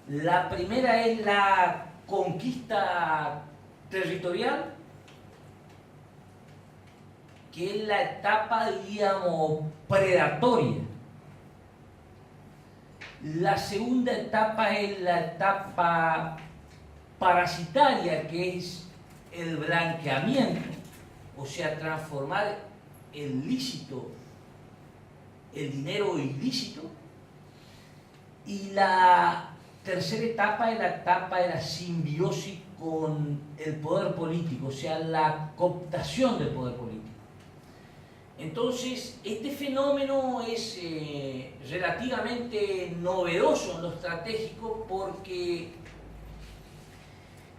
B: La primera es la conquista territorial, que es la etapa, diríamos, predatoria. La segunda etapa es la etapa parasitaria, que es el blanqueamiento, o sea, transformar el lícito, el dinero ilícito. Y la tercera etapa es la etapa de la simbiosis con el poder político, o sea, la cooptación del poder político. Entonces, este fenómeno es relativamente novedoso en lo estratégico, porque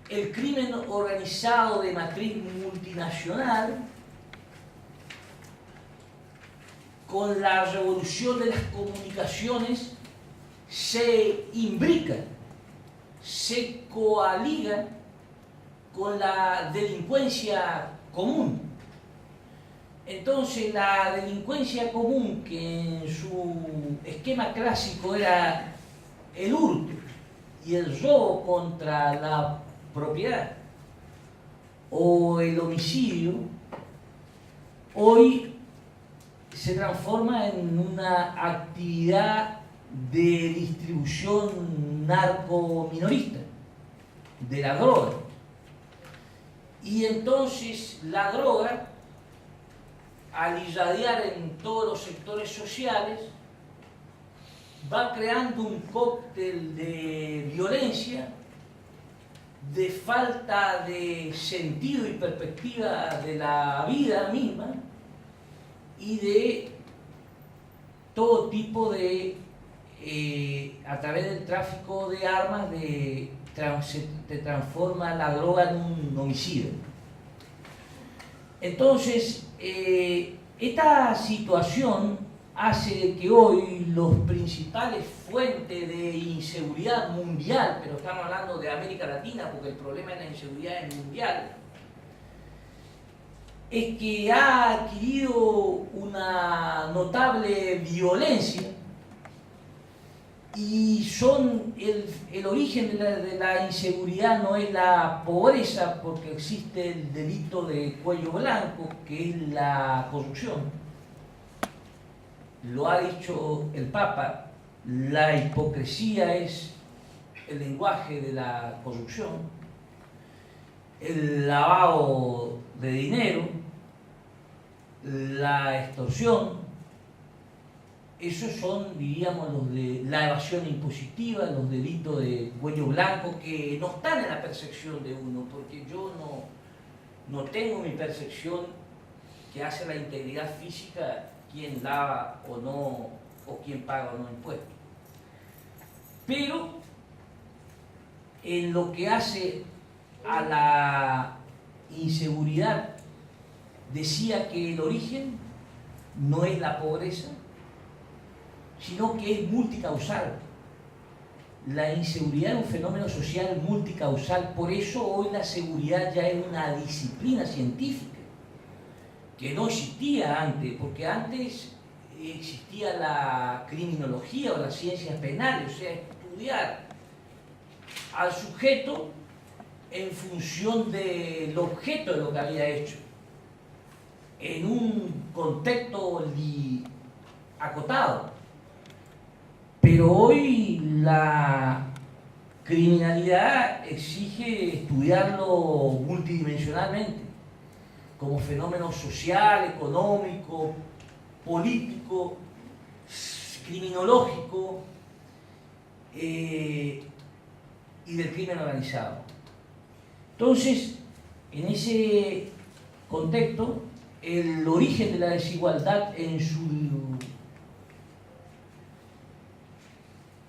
B: el crimen organizado de matriz multinacional, con la revolución de las comunicaciones, se imbrica, se coaliga con la delincuencia común. Entonces, la delincuencia común, que en su esquema clásico era el hurto y el robo contra la propiedad o el homicidio, hoy se transforma en una actividad de distribución narcominorista de la droga. Y entonces la droga, al irradiar en todos los sectores sociales, va creando un cóctel de violencia, de falta de sentido y perspectiva de la vida misma, y de todo tipo de, a través del tráfico de armas, se transforma la droga en un homicidio. Entonces, esta situación hace que hoy los principales fuentes de inseguridad mundial, pero estamos hablando de América Latina porque el problema de la inseguridad es mundial, es que ha adquirido una notable violencia, y el origen de la inseguridad no es la pobreza, porque existe el delito de cuello blanco, que es la corrupción. Lo ha dicho el Papa, la hipocresía es el lenguaje de la corrupción, el lavado de dinero, la extorsión. Esos son, diríamos, los de la evasión impositiva, los delitos de cuello blanco, que no están en la percepción de uno, porque yo no tengo mi percepción que hace la integridad física quién lava o no, o quién paga o no impuestos. Pero en lo que hace a la inseguridad, decía que el origen no es la pobreza, sino que es multicausal. La inseguridad es un fenómeno social multicausal, por eso hoy la seguridad ya es una disciplina científica, que no existía antes, porque antes existía la criminología o las ciencias penales, o sea, estudiar al sujeto en función del objeto de lo que había hecho, en un contexto acotado. Pero hoy la criminalidad exige estudiarlo multidimensionalmente, como fenómeno social, económico, político, criminológico y del crimen organizado. Entonces, en ese contexto, el origen de la desigualdad en su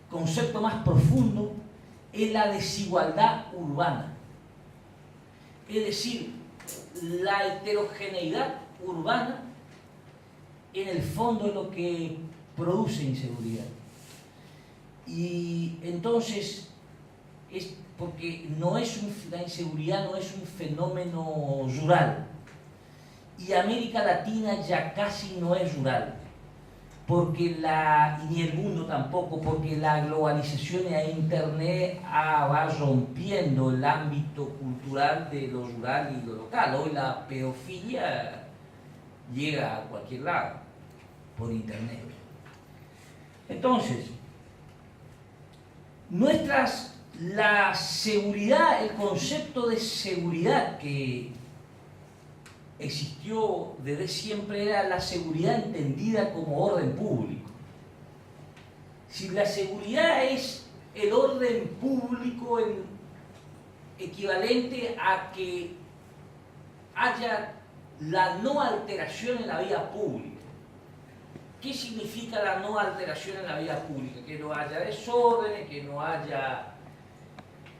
B: concepto más profundo es la desigualdad urbana. Es decir, la heterogeneidad urbana en el fondo es lo que produce inseguridad. Y entonces, es porque la inseguridad no es un fenómeno rural. Y América Latina ya casi no es rural. Ni el mundo tampoco, porque la globalización y Internet va rompiendo el ámbito cultural de lo rural y lo local. Hoy la pedofilia llega a cualquier lado por Internet. Entonces, la seguridad, el concepto de seguridad que existió desde siempre era la seguridad entendida como orden público. Si la seguridad es el orden público equivalente a que haya la no alteración en la vida pública. ¿Qué significa la no alteración en la vida pública? Que no haya desórdenes, que no haya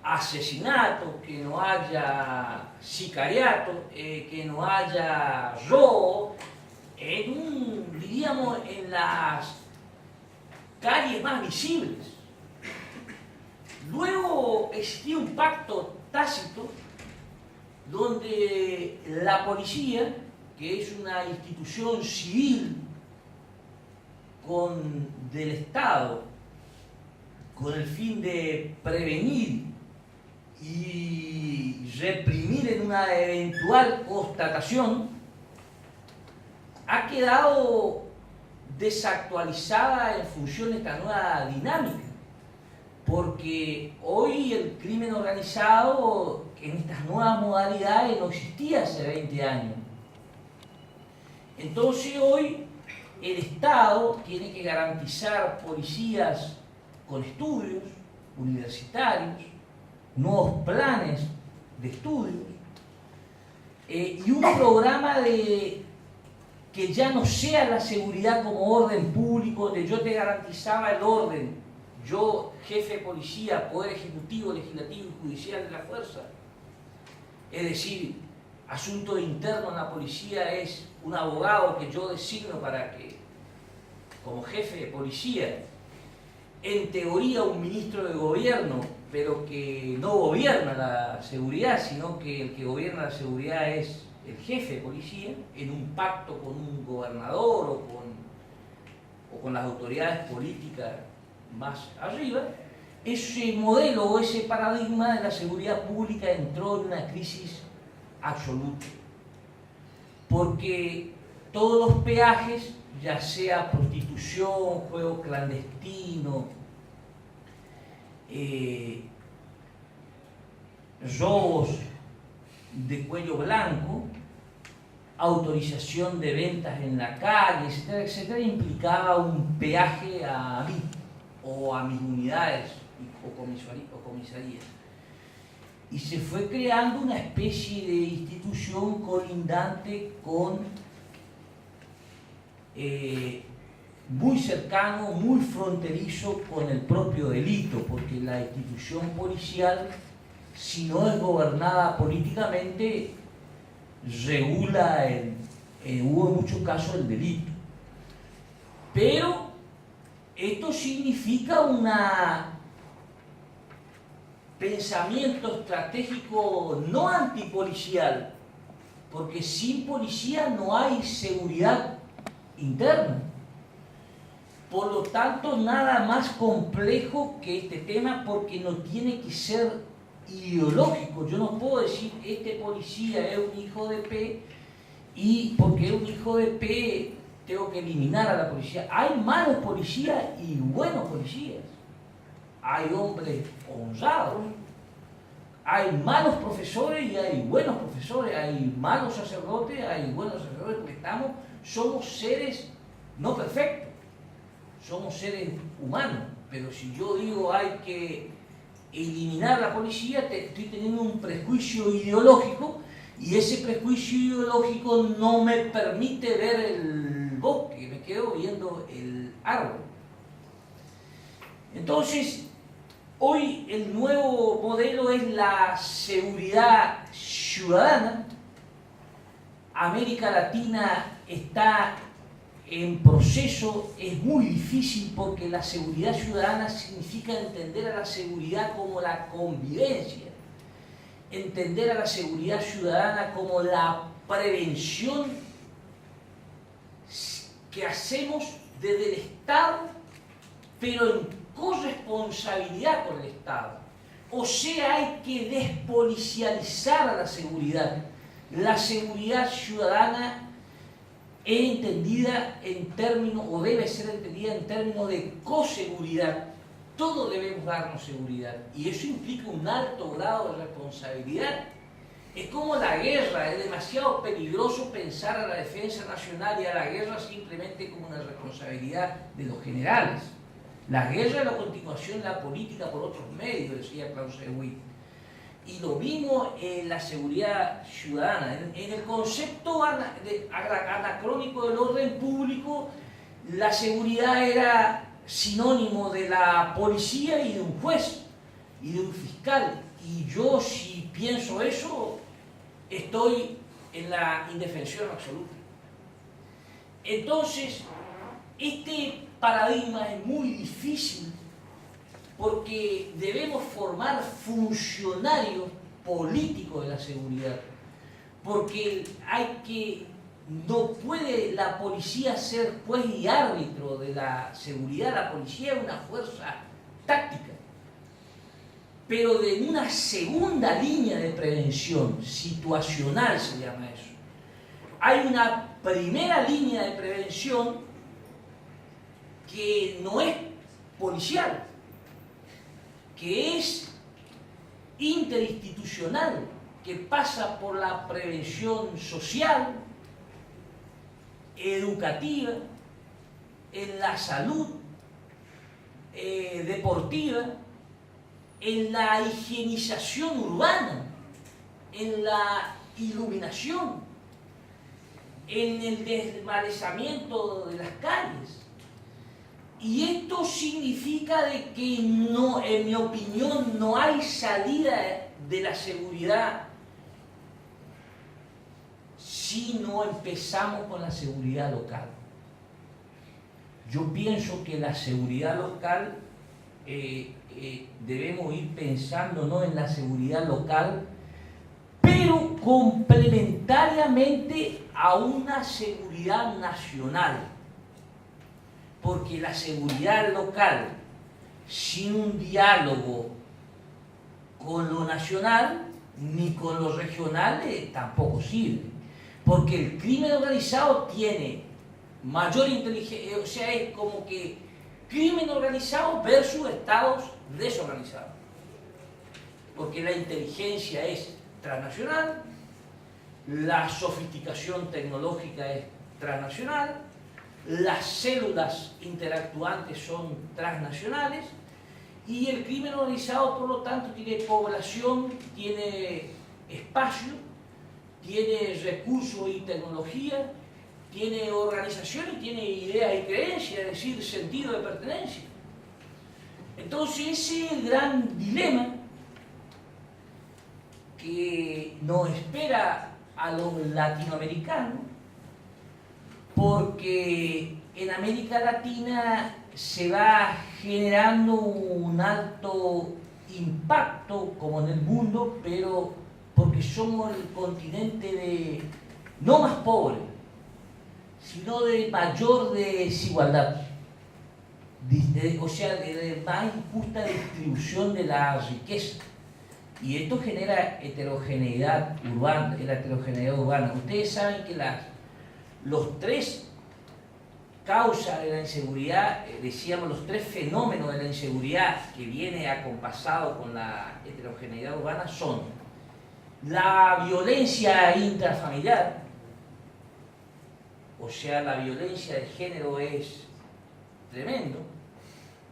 B: asesinato, que no haya sicariato, que no haya robo, diríamos, en las calles más visibles. Luego existía un pacto tácito donde la policía, que es una institución civil del Estado, con el fin de prevenir y reprimir en una eventual constatación, ha quedado desactualizada en función de esta nueva dinámica, porque hoy el crimen organizado en estas nuevas modalidades no existía hace 20 años. Entonces hoy el Estado tiene que garantizar policías con estudios universitarios, nuevos planes de estudios y un programa que ya no sea la seguridad como orden público, donde yo te garantizaba el orden, yo, jefe de policía, poder ejecutivo, legislativo y judicial de la fuerza. Es decir, asunto interno en la policía es un abogado que yo designo para que, como jefe de policía, en teoría un ministro de gobierno, pero que no gobierna la seguridad, sino que el que gobierna la seguridad es el jefe de policía, en un pacto con un gobernador o con las autoridades políticas más arriba. Ese modelo o ese paradigma de la seguridad pública entró en una crisis absoluta, porque todos los peajes, ya sea prostitución, juego clandestino, robos de cuello blanco, autorización de ventas en la calle, etcétera, etcétera, implicaba un peaje a mí o a mis unidades o comisarías. Y se fue creando una especie de institución colindante con muy cercano, muy fronterizo con el propio delito, porque la institución policial, si no es gobernada políticamente, regula, hubo en muchos casos, el delito. Pero esto significa un pensamiento estratégico no antipolicial, porque sin policía no hay seguridad interna. Por lo tanto, nada más complejo que este tema, porque no tiene que ser ideológico. Yo no puedo decir este policía es un hijo de P y porque es un hijo de P tengo que eliminar a la policía. Hay malos policías y buenos policías. hay hombres honrados, hay malos profesores y hay buenos profesores, hay malos sacerdotes, hay buenos sacerdotes, porque somos seres no perfectos, somos seres humanos, pero si yo digo hay que eliminar la policía, estoy teniendo un prejuicio ideológico y ese prejuicio ideológico no me permite ver el bosque, me quedo viendo el árbol. Entonces, hoy el nuevo modelo es la seguridad ciudadana. América Latina está en proceso, es muy difícil porque la seguridad ciudadana significa entender a la seguridad como la convivencia, entender a la seguridad ciudadana como la prevención que hacemos desde el Estado, pero en corresponsabilidad con el Estado. O sea, hay que despolicializar a la seguridad. La seguridad ciudadana es entendida en términos, o debe ser entendida en términos de coseguridad. Todos debemos darnos seguridad y eso implica un alto grado de responsabilidad. Es como la guerra, es demasiado peligroso pensar a la defensa nacional y a la guerra simplemente como una responsabilidad de los generales. La guerra es la continuación de la política por otros medios, decía Clausewitz. Y lo mismo en la seguridad ciudadana. En el concepto anacrónico del orden público, la seguridad era sinónimo de la policía y de un juez y de un fiscal. Y yo, si pienso eso, estoy en la indefensión absoluta. Entonces, este paradigma es muy difícil porque debemos formar funcionarios políticos de la seguridad, porque no puede la policía ser juez y árbitro de la seguridad. La policía es una fuerza táctica, pero de una segunda línea de prevención, situacional se llama eso. Hay una primera línea de prevención que no es policial, que es interinstitucional, que pasa por la prevención social, educativa, en la salud, deportiva, en la higienización urbana, en la iluminación, en el desmalezamiento de las calles. Y esto significa de que no, en mi opinión, no hay salida de la seguridad si no empezamos con la seguridad local. Yo pienso que la seguridad local debemos ir pensando no en la seguridad local, pero complementariamente a una seguridad nacional. Porque la seguridad local, sin un diálogo con lo nacional ni con lo regional, tampoco sirve. Porque el crimen organizado tiene mayor inteligencia, o sea, es como que crimen organizado versus estados desorganizados. Porque la inteligencia es transnacional, la sofisticación tecnológica es transnacional, las células interactuantes son transnacionales y el crimen organizado, por lo tanto, tiene población, tiene espacio, tiene recursos y tecnología, tiene organización y tiene ideas y creencias, es decir, sentido de pertenencia. Entonces ese es el gran dilema que nos espera a los latinoamericanos, porque en América Latina se va generando un alto impacto como en el mundo, pero porque somos el continente no más pobre, sino de mayor desigualdad, o sea, de más injusta distribución de la riqueza. Y esto genera heterogeneidad urbana, Ustedes saben que los tres causa de la inseguridad, decíamos los tres fenómenos de la inseguridad que viene acompasado con la heterogeneidad urbana son la violencia intrafamiliar, o sea, la violencia de género es tremendo,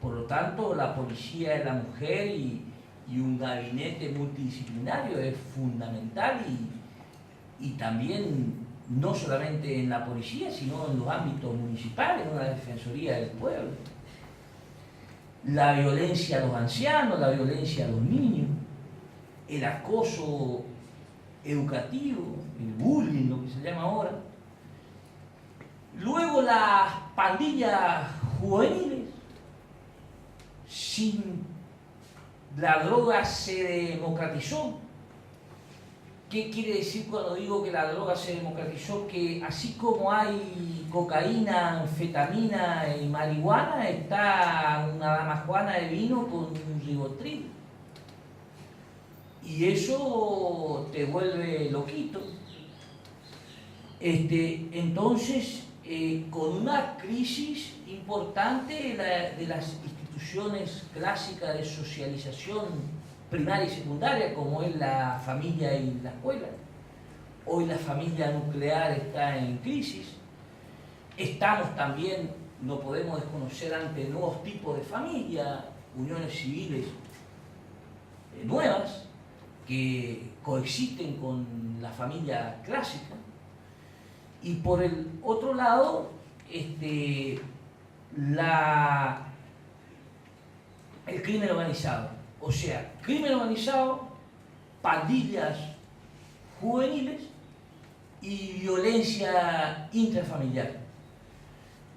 B: por lo tanto la policía de la mujer y un gabinete multidisciplinario es fundamental y también no solamente en la policía, sino en los ámbitos municipales, en una defensoría del pueblo. La violencia a los ancianos, la violencia a los niños, el acoso educativo, el bullying, lo que se llama ahora. Luego las pandillas juveniles, la droga se democratizó. ¿Qué quiere decir cuando digo que la droga se democratizó? Que así como hay cocaína, anfetamina y marihuana, está una damajuana de vino con un ribotril. Y eso te vuelve loquito. Entonces, con una crisis importante de las instituciones clásicas de socialización primaria y secundaria, como es la familia y la escuela. Hoy la familia nuclear está en crisis. Estamos también, no podemos desconocer, ante nuevos tipos de familia, uniones civiles nuevas, que coexisten con la familia clásica. Y por el otro lado, el crimen organizado. O sea, crimen organizado, pandillas juveniles y violencia intrafamiliar.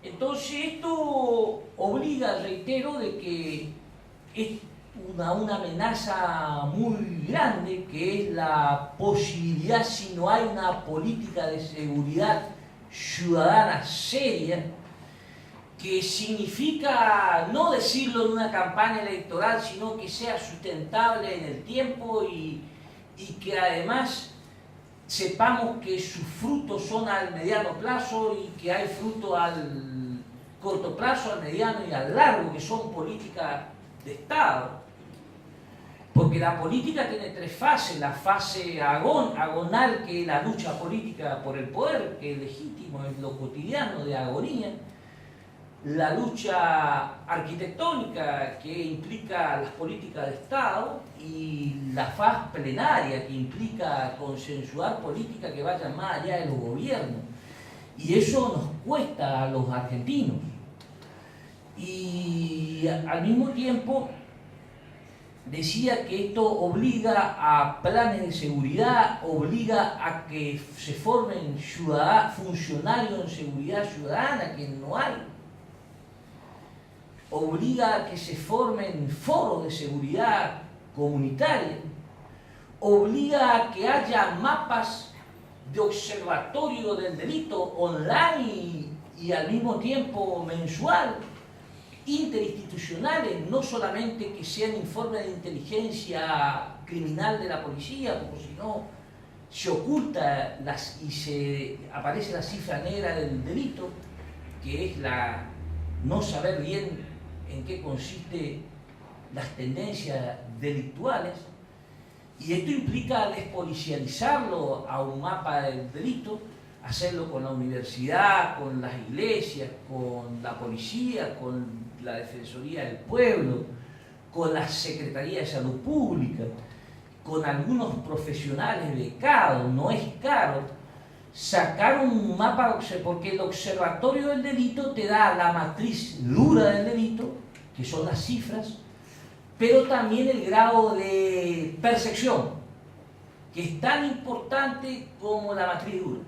B: Entonces esto obliga, reitero, de que es una amenaza muy grande, que es la posibilidad, si no hay una política de seguridad ciudadana seria, que significa no decirlo en una campaña electoral, sino que sea sustentable en el tiempo y que además sepamos que sus frutos son al mediano plazo y que hay frutos al corto plazo, al mediano y al largo, que son políticas de Estado. Porque la política tiene tres fases: la fase agonal, que es la lucha política por el poder, que es legítimo, es lo cotidiano de agonía; la lucha arquitectónica, que implica las políticas de Estado; y la fase plenaria, que implica consensuar políticas que vayan más allá de los gobiernos. Y eso nos cuesta a los argentinos. Y al mismo tiempo decía que esto obliga a planes de seguridad, obliga a que se formen funcionarios en seguridad ciudadana, que no hay. Obliga a que se formen foros de seguridad comunitaria, obliga a que haya mapas de observatorio del delito online y al mismo tiempo mensual, interinstitucionales, no solamente que sean informes de inteligencia criminal de la policía, porque si no se oculta y aparece la cifra negra del delito, que es no saber bien en qué consiste las tendencias delictuales. Y esto implica despolicializarlo a un mapa del delito, hacerlo con la universidad, con las iglesias, con la policía, con la Defensoría del Pueblo, con la Secretaría de Salud Pública, con algunos profesionales becados. No es caro sacar un mapa, porque el observatorio del delito te da la matriz dura del delito, que son las cifras, pero también el grado de percepción, que es tan importante como la matriz dura.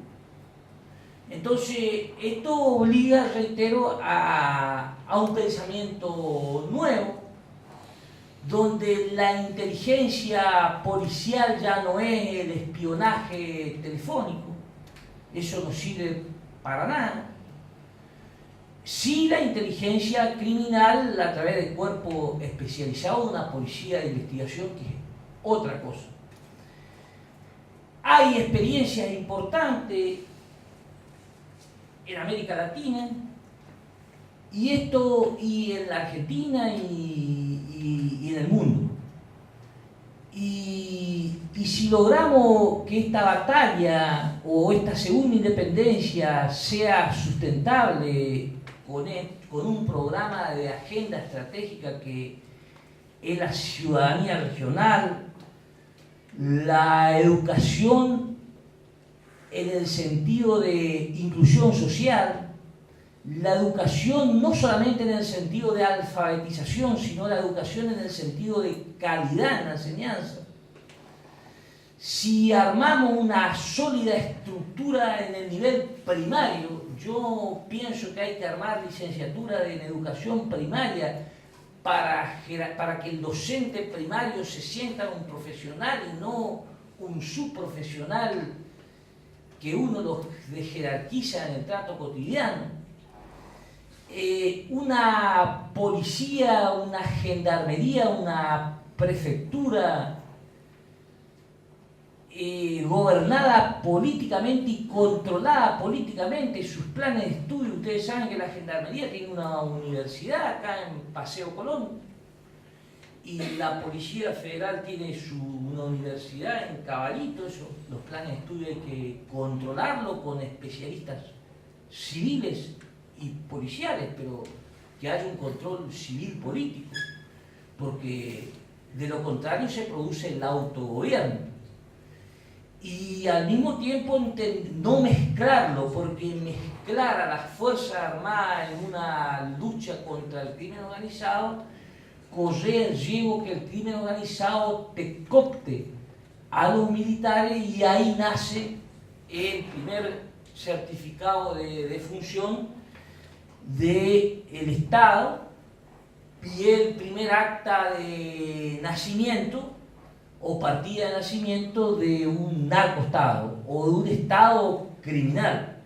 B: Entonces, esto obliga, reitero, a un pensamiento nuevo, donde la inteligencia policial ya no es el espionaje telefónico, eso no sirve para nada. Sí, la inteligencia criminal a través de cuerpos especializados, una policía de investigación, que es otra cosa. Hay experiencias importantes en América Latina, Y esto y en la Argentina y en el mundo. Y si logramos que esta batalla o esta segunda independencia sea sustentable con un programa de agenda estratégica que es la ciudadanía regional, la educación en el sentido de inclusión social, la educación no solamente en el sentido de alfabetización, sino la educación en el sentido de calidad en la enseñanza. Si armamos una sólida estructura en el nivel primario, yo pienso que hay que armar licenciatura en educación primaria para que el docente primario se sienta un profesional y no un subprofesional que uno los jerarquiza en el trato cotidiano. Una policía, una gendarmería, una prefectura gobernada políticamente y controlada políticamente, sus planes de estudio. Ustedes saben que la gendarmería tiene una universidad acá en Paseo Colón y la Policía Federal tiene una universidad en Caballito. Los planes de estudio hay que controlarlo con especialistas civiles y policiales, pero que haya un control civil político, porque de lo contrario se produce el autogobierno. Y al mismo tiempo no mezclarlo, porque mezclar a las Fuerzas Armadas en una lucha contra el crimen organizado corre el riesgo que el crimen organizado te coopte a los militares y ahí nace el primer certificado de función del Estado y el primer acta de nacimiento o partida de nacimiento de un narcoestado o de un estado criminal.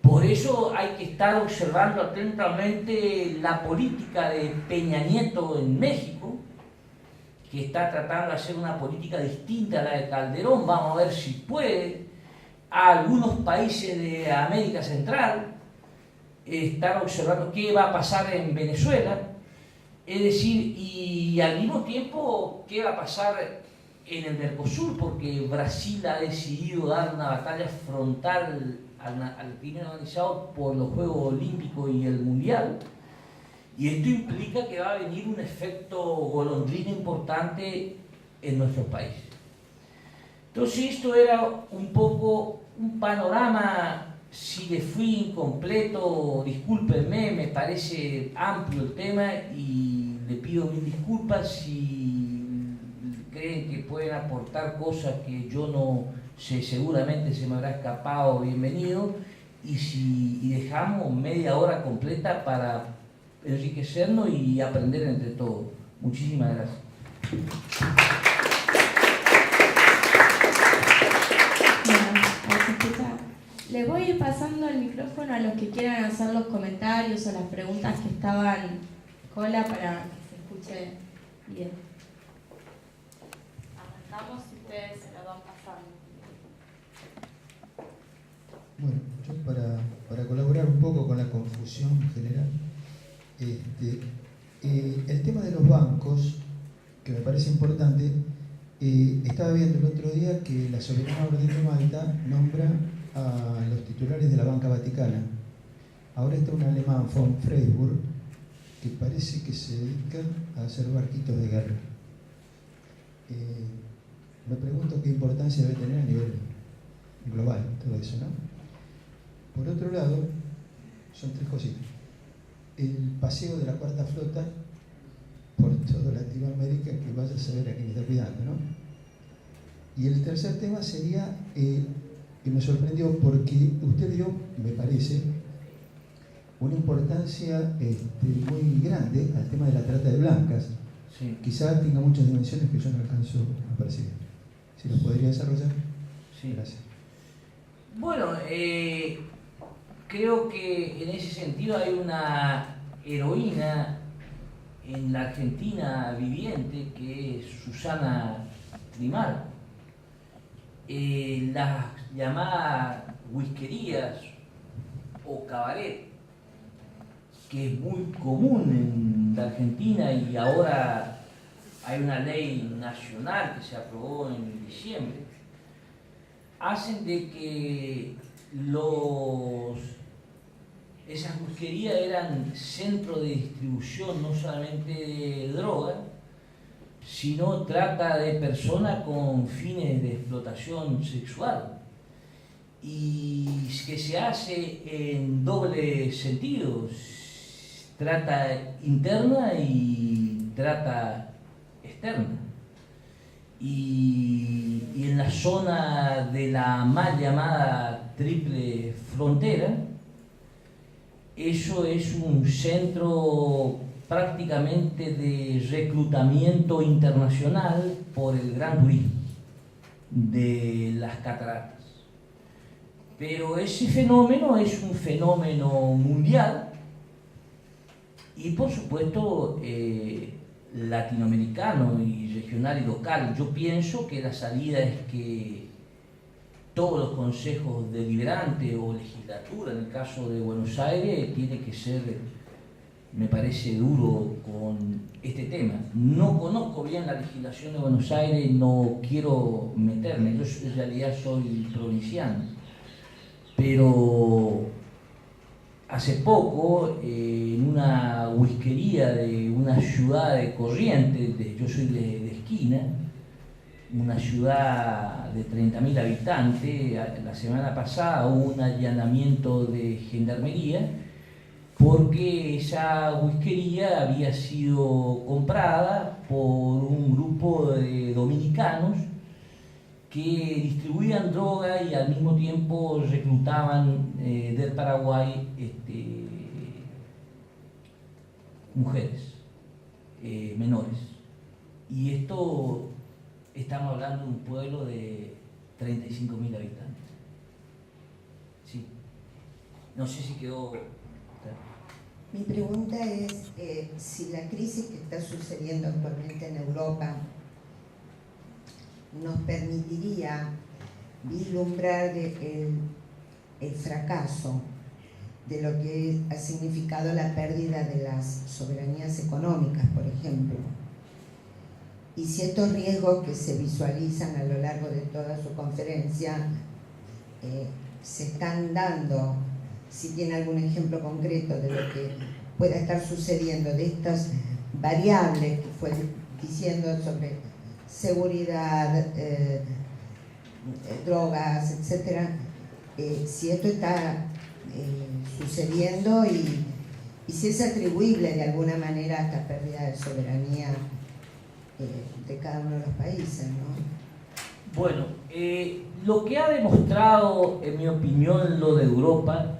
B: Por eso hay que estar observando atentamente la política de Peña Nieto en México, que está tratando de hacer una política distinta a la de Calderón. Vamos a ver si puede. A algunos países de América Central, estar observando qué va a pasar en Venezuela, es decir, y al mismo tiempo qué va a pasar en el Mercosur, porque Brasil ha decidido dar una batalla frontal al crimen organizado por los Juegos Olímpicos y el Mundial, y esto implica que va a venir un efecto golondrina importante en nuestros países. Entonces esto era un poco un panorama. Si le fui incompleto, discúlpenme, me parece amplio el tema y le pido mil disculpas. Si creen que pueden aportar cosas que yo no sé, seguramente se me habrá escapado, bienvenido. Y dejamos media hora completa para enriquecernos y aprender entre todos. Muchísimas gracias.
A: Les voy a ir pasando el micrófono a los que quieran hacer los comentarios o las preguntas que estaban cola para que se escuche bien. Arrancamos y ustedes se la van pasando.
F: Bueno, yo para colaborar un poco con la confusión general, el tema de los bancos, que me parece importante, estaba viendo el otro día que la Soberana Orden de Malta nombra a los titulares de la banca vaticana. Ahora está un alemán, von Freiburg, que parece que se dedica a hacer barquitos de guerra. Me pregunto qué importancia debe tener a nivel global todo eso, ¿no? Por otro lado, son tres cositas. El paseo de la cuarta flota por toda Latinoamérica, que vaya a saber a quién está cuidando, ¿no? Y el tercer tema sería que me sorprendió porque usted dio, me parece, una importancia muy grande al tema de la trata de blancas.
B: Sí.
F: Quizá tenga muchas dimensiones que yo no alcanzo a percibir. ¿Si lo podría desarrollar?
B: Sí.
F: Gracias.
B: Bueno, creo que en ese sentido hay una heroína en la Argentina viviente que es Susana Trimarco. Las llamadas whiskerías o cabaret que es muy común en la Argentina y ahora hay una ley nacional que se aprobó en diciembre, hacen de que esas whiskerías eran centros de distribución no solamente de droga, sino trata de personas con fines de explotación sexual, y que se hace en doble sentido, trata interna y trata externa. Y en la zona de la mal llamada Triple Frontera, eso es un centro prácticamente de reclutamiento internacional por el gran turismo de las cataratas. Pero ese fenómeno es un fenómeno mundial y por supuesto latinoamericano y regional y local. Yo pienso que la salida es que todos los consejos deliberantes o legislatura, en el caso de Buenos Aires, tiene que ser, me parece, duro con este tema. No conozco bien la legislación de Buenos Aires, no quiero meterme, yo en realidad soy provinciano, pero hace poco en una whiskería de una ciudad de Corrientes, yo soy de Esquina, una ciudad de 30.000 habitantes, la semana pasada hubo un allanamiento de gendarmería porque esa whiskería había sido comprada por un grupo de dominicanos que distribuían droga y al mismo tiempo reclutaban del Paraguay mujeres menores. Y esto, estamos hablando de un pueblo de 35.000 habitantes. Sí. No sé si quedó...
G: Mi pregunta es si la crisis que está sucediendo actualmente en Europa nos permitiría vislumbrar el fracaso de lo que ha significado la pérdida de las soberanías económicas, por ejemplo. Y si estos riesgos que se visualizan a lo largo de toda su conferencia se están dando, si tiene algún ejemplo concreto de lo que pueda estar sucediendo, de estas variables que fue diciendo sobre seguridad, drogas, etc. Si esto está sucediendo y si es atribuible de alguna manera a esta pérdida de soberanía de cada uno de los países, ¿no?
B: Bueno, lo que ha demostrado, en mi opinión, lo de Europa,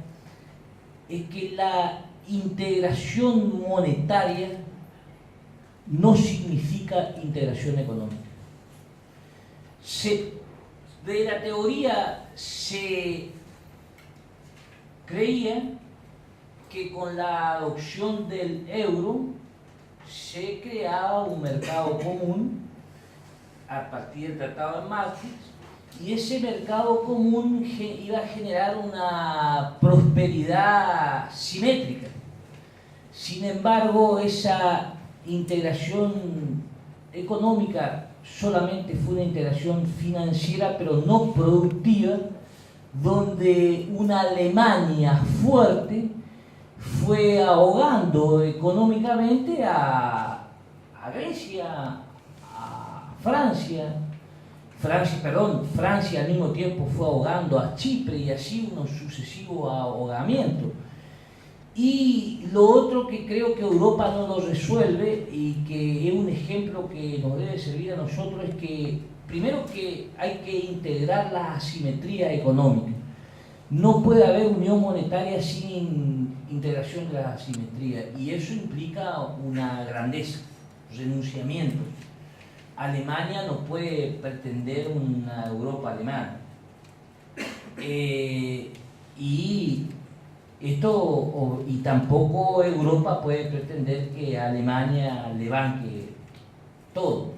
B: es que la integración monetaria no significa integración económica. De la teoría se creía que con la adopción del euro se creaba un mercado común a partir del Tratado de Maastricht, y ese mercado común iba a generar una prosperidad simétrica. Sin embargo, esa integración económica solamente fue una integración financiera, pero no productiva, donde una Alemania fuerte fue ahogando económicamente a Grecia, a Francia al mismo tiempo fue ahogando a Chipre, y así unos sucesivos ahogamientos. Y lo otro que creo que Europa no lo resuelve y que es un ejemplo que nos debe servir a nosotros es que, primero, que hay que integrar la asimetría económica. No puede haber unión monetaria sin integración de la asimetría, y eso implica una grandeza, renunciamiento. Alemania no puede pretender una Europa alemana. Y tampoco Europa puede pretender que Alemania le banque todo.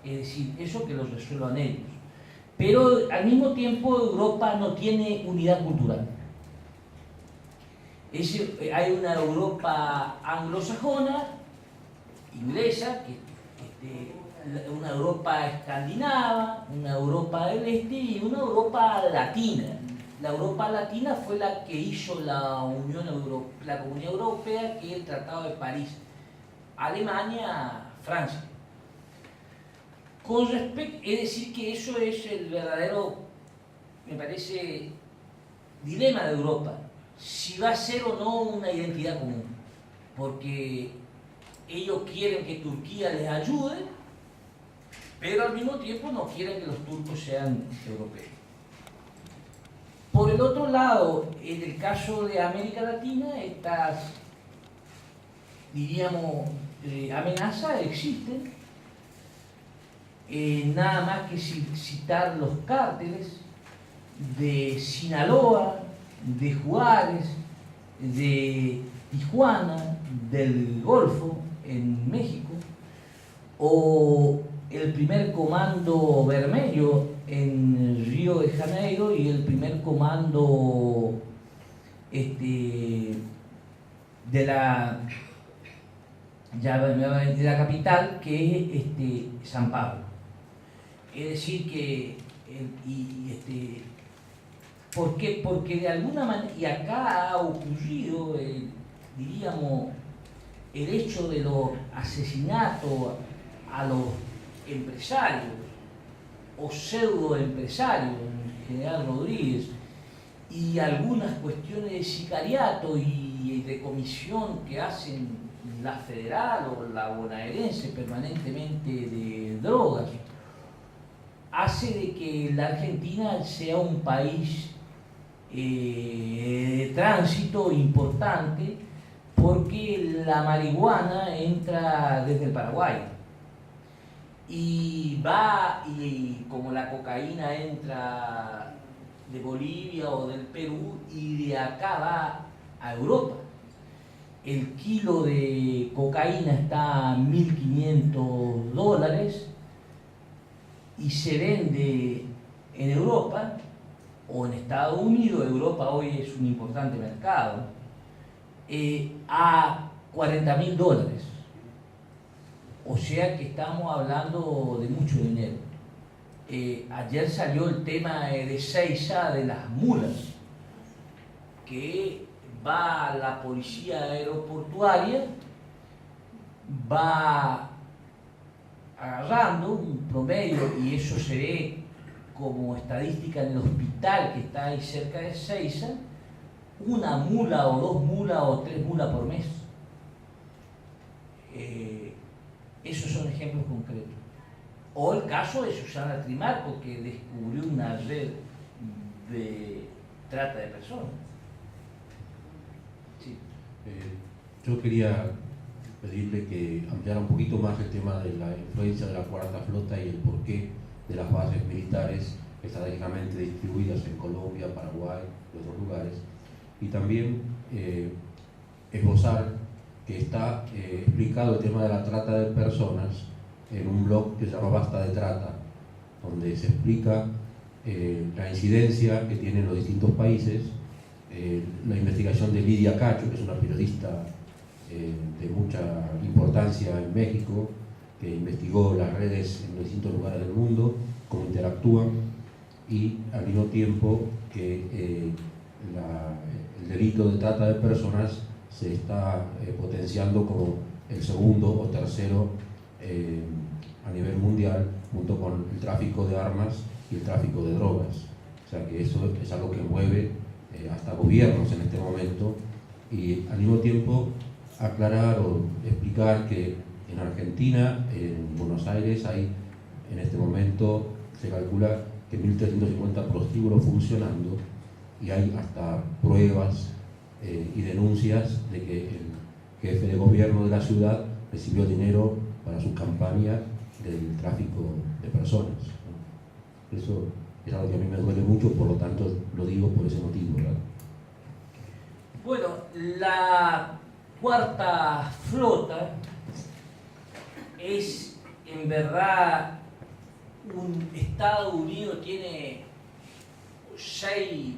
B: Es decir, eso que lo resuelvan ellos. Pero al mismo tiempo Europa no tiene unidad cultural. Hay una Europa anglosajona, inglesa, una Europa escandinava, una Europa del Este y una Europa latina. La Europa latina fue la que hizo la Comunidad Europea, que es el Tratado de París. Alemania, Francia. Es decir, que eso es el verdadero, me parece, dilema de Europa. Si va a ser o no una identidad común. Porque ellos quieren que Turquía les ayude, pero al mismo tiempo no quieren que los turcos sean europeos. Por el otro lado, en el caso de América Latina, estas, diríamos, amenazas existen. Nada más que citar los cárteles de Sinaloa, de Juárez, de Tijuana, del Golfo en México, o el primer comando vermelho en Río de Janeiro y el primer comando de la capital, que es San Pablo. Es decir que ¿por qué? Porque de alguna manera, y acá ha ocurrido, diríamos, el hecho de los asesinatos a los empresarios o pseudoempresarios, en General Rodríguez, y algunas cuestiones de sicariato y de comisión que hacen la federal o la bonaerense permanentemente de drogas, hace de que la Argentina sea un país de tránsito importante, porque la marihuana entra desde el Paraguay y como la cocaína entra de Bolivia o del Perú, y de acá va a Europa. El kilo de cocaína está a $1.500 y se vende en Europa o en Estados Unidos. Europa hoy es un importante mercado, a $40.000. O sea que estamos hablando de mucho dinero. Ayer salió el tema de Seiza, de las mulas, que va la policía aeroportuaria, va agarrando un promedio, y eso se ve como estadística en el hospital que está ahí cerca de Seiza, una mula o 2 mulas o 3 mulas por mes. Esos son ejemplos concretos. O el caso de Susana Trimarco, que descubrió una red de trata de personas. Sí.
H: Yo quería pedirle que ampliara un poquito más el tema de la influencia de la Cuarta Flota y el porqué de las bases militares estratégicamente distribuidas en Colombia, Paraguay y otros lugares. Y también esbozar que está explicado el tema de la trata de personas en un blog que se llama Basta de Trata, donde se explica la incidencia que tienen los distintos países, la investigación de Lidia Cacho, que es una periodista de mucha importancia en México, que investigó las redes en los distintos lugares del mundo, cómo interactúan, y al mismo tiempo que el delito de trata de personas se está potenciando como el segundo o tercero a nivel mundial, junto con el tráfico de armas y el tráfico de drogas. O sea que eso es algo que mueve hasta gobiernos en este momento, y al mismo tiempo aclarar o explicar que en Argentina, en Buenos Aires, hay en este momento, se calcula que 1.350 prostíbulos funcionando, y hay hasta pruebas y denuncias de que el jefe de gobierno de la ciudad recibió dinero para su campaña del tráfico de personas, ¿no? Eso es algo que a mí me duele mucho, por lo tanto lo digo por ese motivo, ¿verdad?
B: Bueno, la Cuarta Flota es en verdad Estados Unidos tiene 6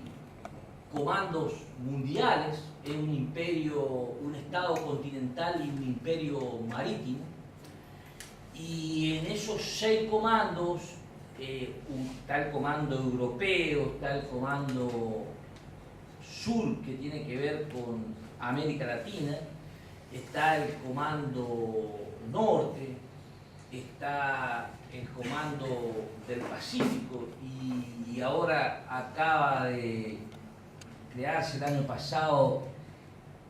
B: comandos mundiales, es un imperio, un estado continental y un imperio marítimo. Y en esos 6 comandos está el comando europeo, está el comando sur que tiene que ver con América Latina, está el comando norte, está el comando del Pacífico y ahora acaba de crearse el año pasado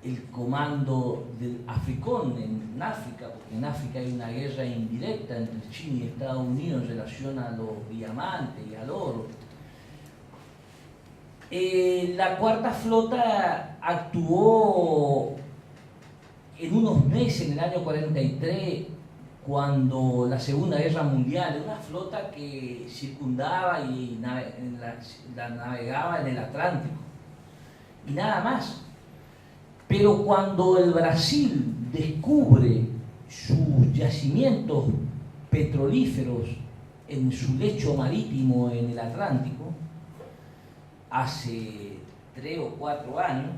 B: el comando del Africón en África, porque en África hay una guerra indirecta entre China y Estados Unidos en relación a los diamantes y al oro. La cuarta flota actuó en unos meses, en el año 43, cuando la Segunda Guerra Mundial, una flota que circundaba y la navegaba en el Atlántico, y nada más. Pero cuando el Brasil descubre sus yacimientos petrolíferos en su lecho marítimo en el Atlántico, hace 3 o 4 años,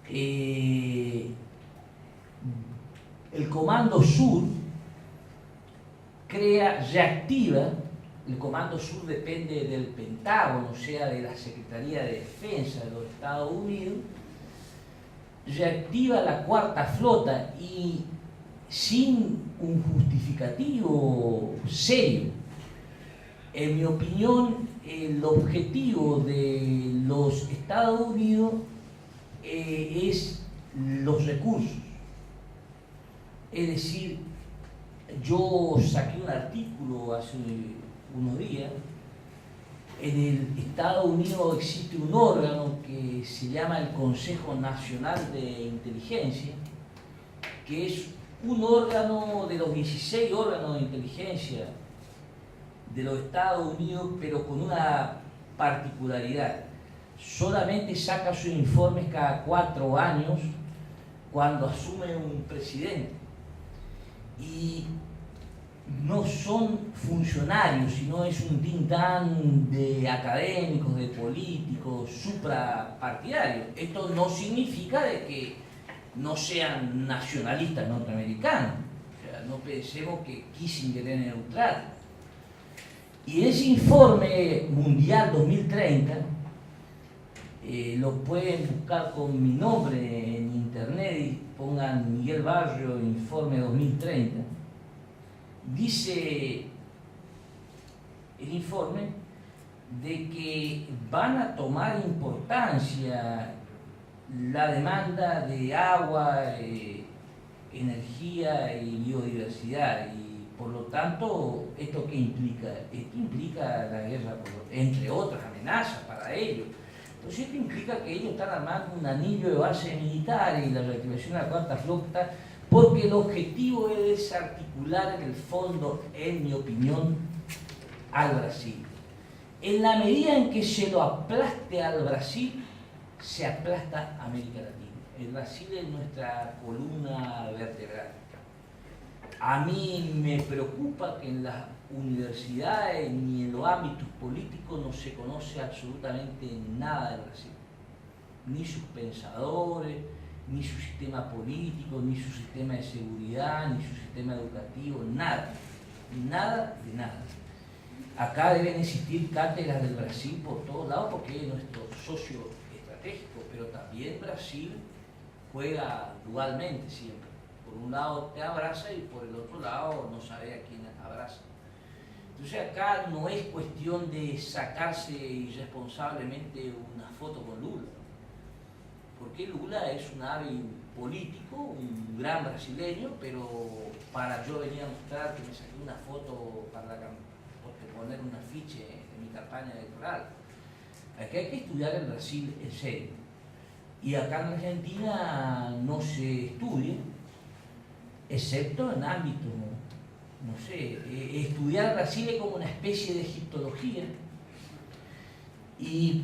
B: el Comando Sur reactiva. El Comando Sur depende del Pentágono, o sea, de la Secretaría de Defensa de los Estados Unidos, reactiva la cuarta flota y sin un justificativo serio. En mi opinión, el objetivo de los Estados Unidos es los recursos. Es decir, yo saqué un artículo hace unos días. En el Estados Unidos existe un órgano que se llama el Consejo Nacional de Inteligencia, que es un órgano de los 16 órganos de inteligencia de los Estados Unidos, pero con una particularidad. Solamente saca sus informes cada 4 años cuando asume un presidente. Y no son funcionarios, sino es un think tank de académicos, de políticos, suprapartidarios. Esto no significa de que no sean nacionalistas norteamericanos. O sea, no pensemos que Kissinger era neutral. Y ese informe mundial 2030, lo pueden buscar con mi nombre en internet y pongan Miguel Barrio, informe 2030. Dice el informe de que van a tomar importancia la demanda de agua, energía y biodiversidad, y por lo tanto, ¿esto qué implica? Esto implica la guerra, entre otras amenazas para ellos. Entonces esto implica que ellos están armando un anillo de base militar y la reactivación de la cuarta flota, porque el objetivo es desarticular en el fondo, en mi opinión, al Brasil. En la medida en que se lo aplaste al Brasil, se aplasta a América Latina. El Brasil es nuestra columna vertebral. A mí me preocupa que en las universidades ni en los ámbitos políticos no se conoce absolutamente nada del Brasil. Ni sus pensadores, ni su sistema político, ni su sistema de seguridad, ni su sistema educativo, nada. Nada de nada. Acá deben existir cátedras del Brasil por todos lados porque es nuestro socio estratégico, pero también Brasil juega dualmente siempre. Por un lado te abraza y por el otro lado no sabe a quién abraza. Entonces acá no es cuestión de sacarse irresponsablemente una foto con Lula, porque Lula es un hábil político, un gran brasileño, pero para yo venir a mostrar que me saqué una foto para poner un afiche en mi campaña electoral. Aquí hay que estudiar el Brasil en serio. Y acá en Argentina no se estudia, excepto en ámbitos, no sé, estudiar Brasil es como una especie de egiptología. Y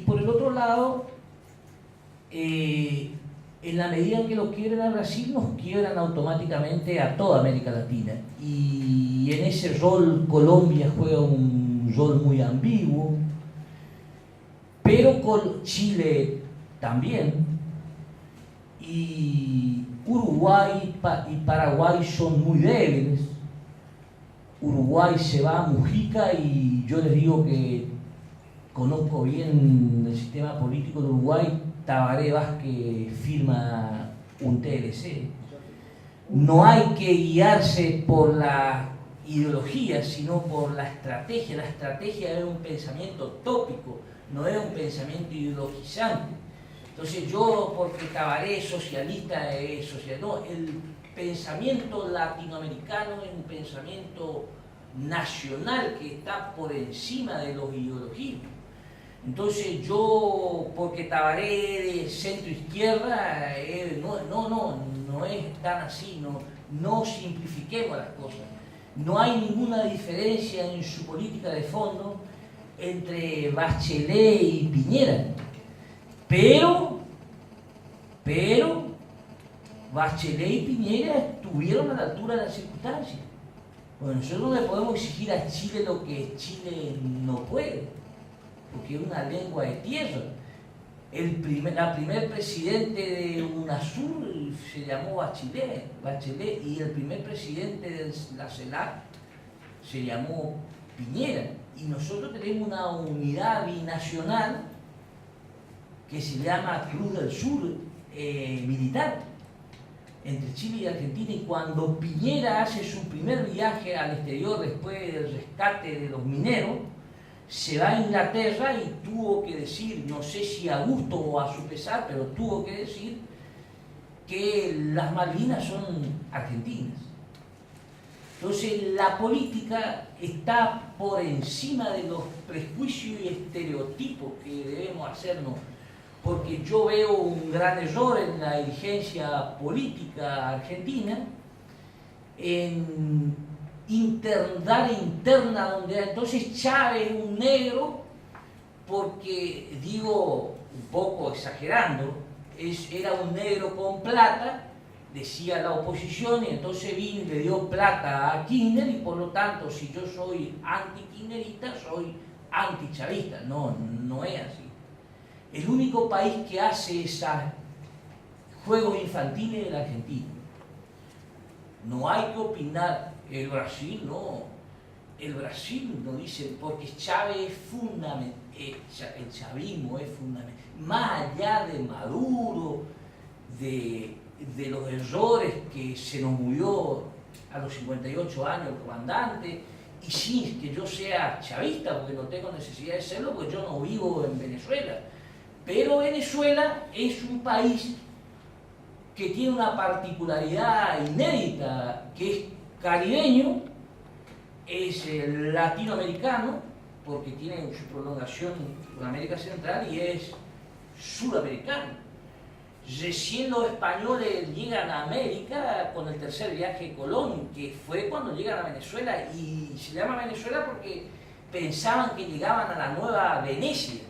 B: por el otro lado, en la medida en que lo quiebran a Brasil, nos quiebran automáticamente a toda América Latina. Y en ese rol Colombia juega un rol muy ambiguo. pero con Chile también, y Uruguay y Paraguay son muy débiles. Uruguay se va a Mujica y yo les digo que conozco bien el sistema político de Uruguay. Tabaré Vázquez firma un TLC. No hay que guiarse por la ideología, sino por la estrategia. La estrategia es un pensamiento tópico, no es un pensamiento ideologizante. Entonces yo, porque Tabaré es socialista, no, el pensamiento latinoamericano es un pensamiento nacional que está por encima de los ideologismos. Entonces yo, porque Tabaré de centro izquierda, no es tan así, no simplifiquemos las cosas. No hay ninguna diferencia en su política de fondo entre Bachelet y Piñera. Pero Bachelet y Piñera estuvieron a la altura de las circunstancias. Bueno, nosotros no le podemos exigir a Chile lo que Chile no puede, porque es una lengua de tierra. La primer presidente de UNASUR se llamó Bachelet, y el primer presidente de la CELAC se llamó Piñera. Y nosotros tenemos una unidad binacional que se llama Cruz del Sur militar entre Chile y Argentina, y cuando Piñera hace su primer viaje al exterior después del rescate de los mineros, se va a Inglaterra y tuvo que decir, no sé si a gusto o a su pesar, pero tuvo que decir que las Malvinas son argentinas. Entonces la política está por encima de los prejuicios y estereotipos que debemos hacernos, porque yo veo un gran error en la dirigencia política argentina en dar interna donde entonces Chávez es un negro, porque digo un poco exagerando, era un negro con plata, decía la oposición, y entonces vino y le dio plata a Kirchner, y por lo tanto si yo soy anti-kirchnerista soy anti-chavista. No es así. El único país que hace esos juegos infantiles es la Argentina. No hay que opinar. El Brasil no. El Brasil no dice, porque Chávez es fundamental. El chavismo es fundamental. Más allá de Maduro, de los errores que se nos murió a los 58 años el comandante, y sin que yo sea chavista, porque no tengo necesidad de serlo, porque yo no vivo en Venezuela. Pero Venezuela es un país que tiene una particularidad inédita, que es caribeño, es latinoamericano, porque tiene su prolongación con América Central, y es sudamericano. Recién los españoles llegan a América con el tercer viaje de Colón, que fue cuando llegan a Venezuela, y se llama Venezuela porque pensaban que llegaban a la nueva Venecia.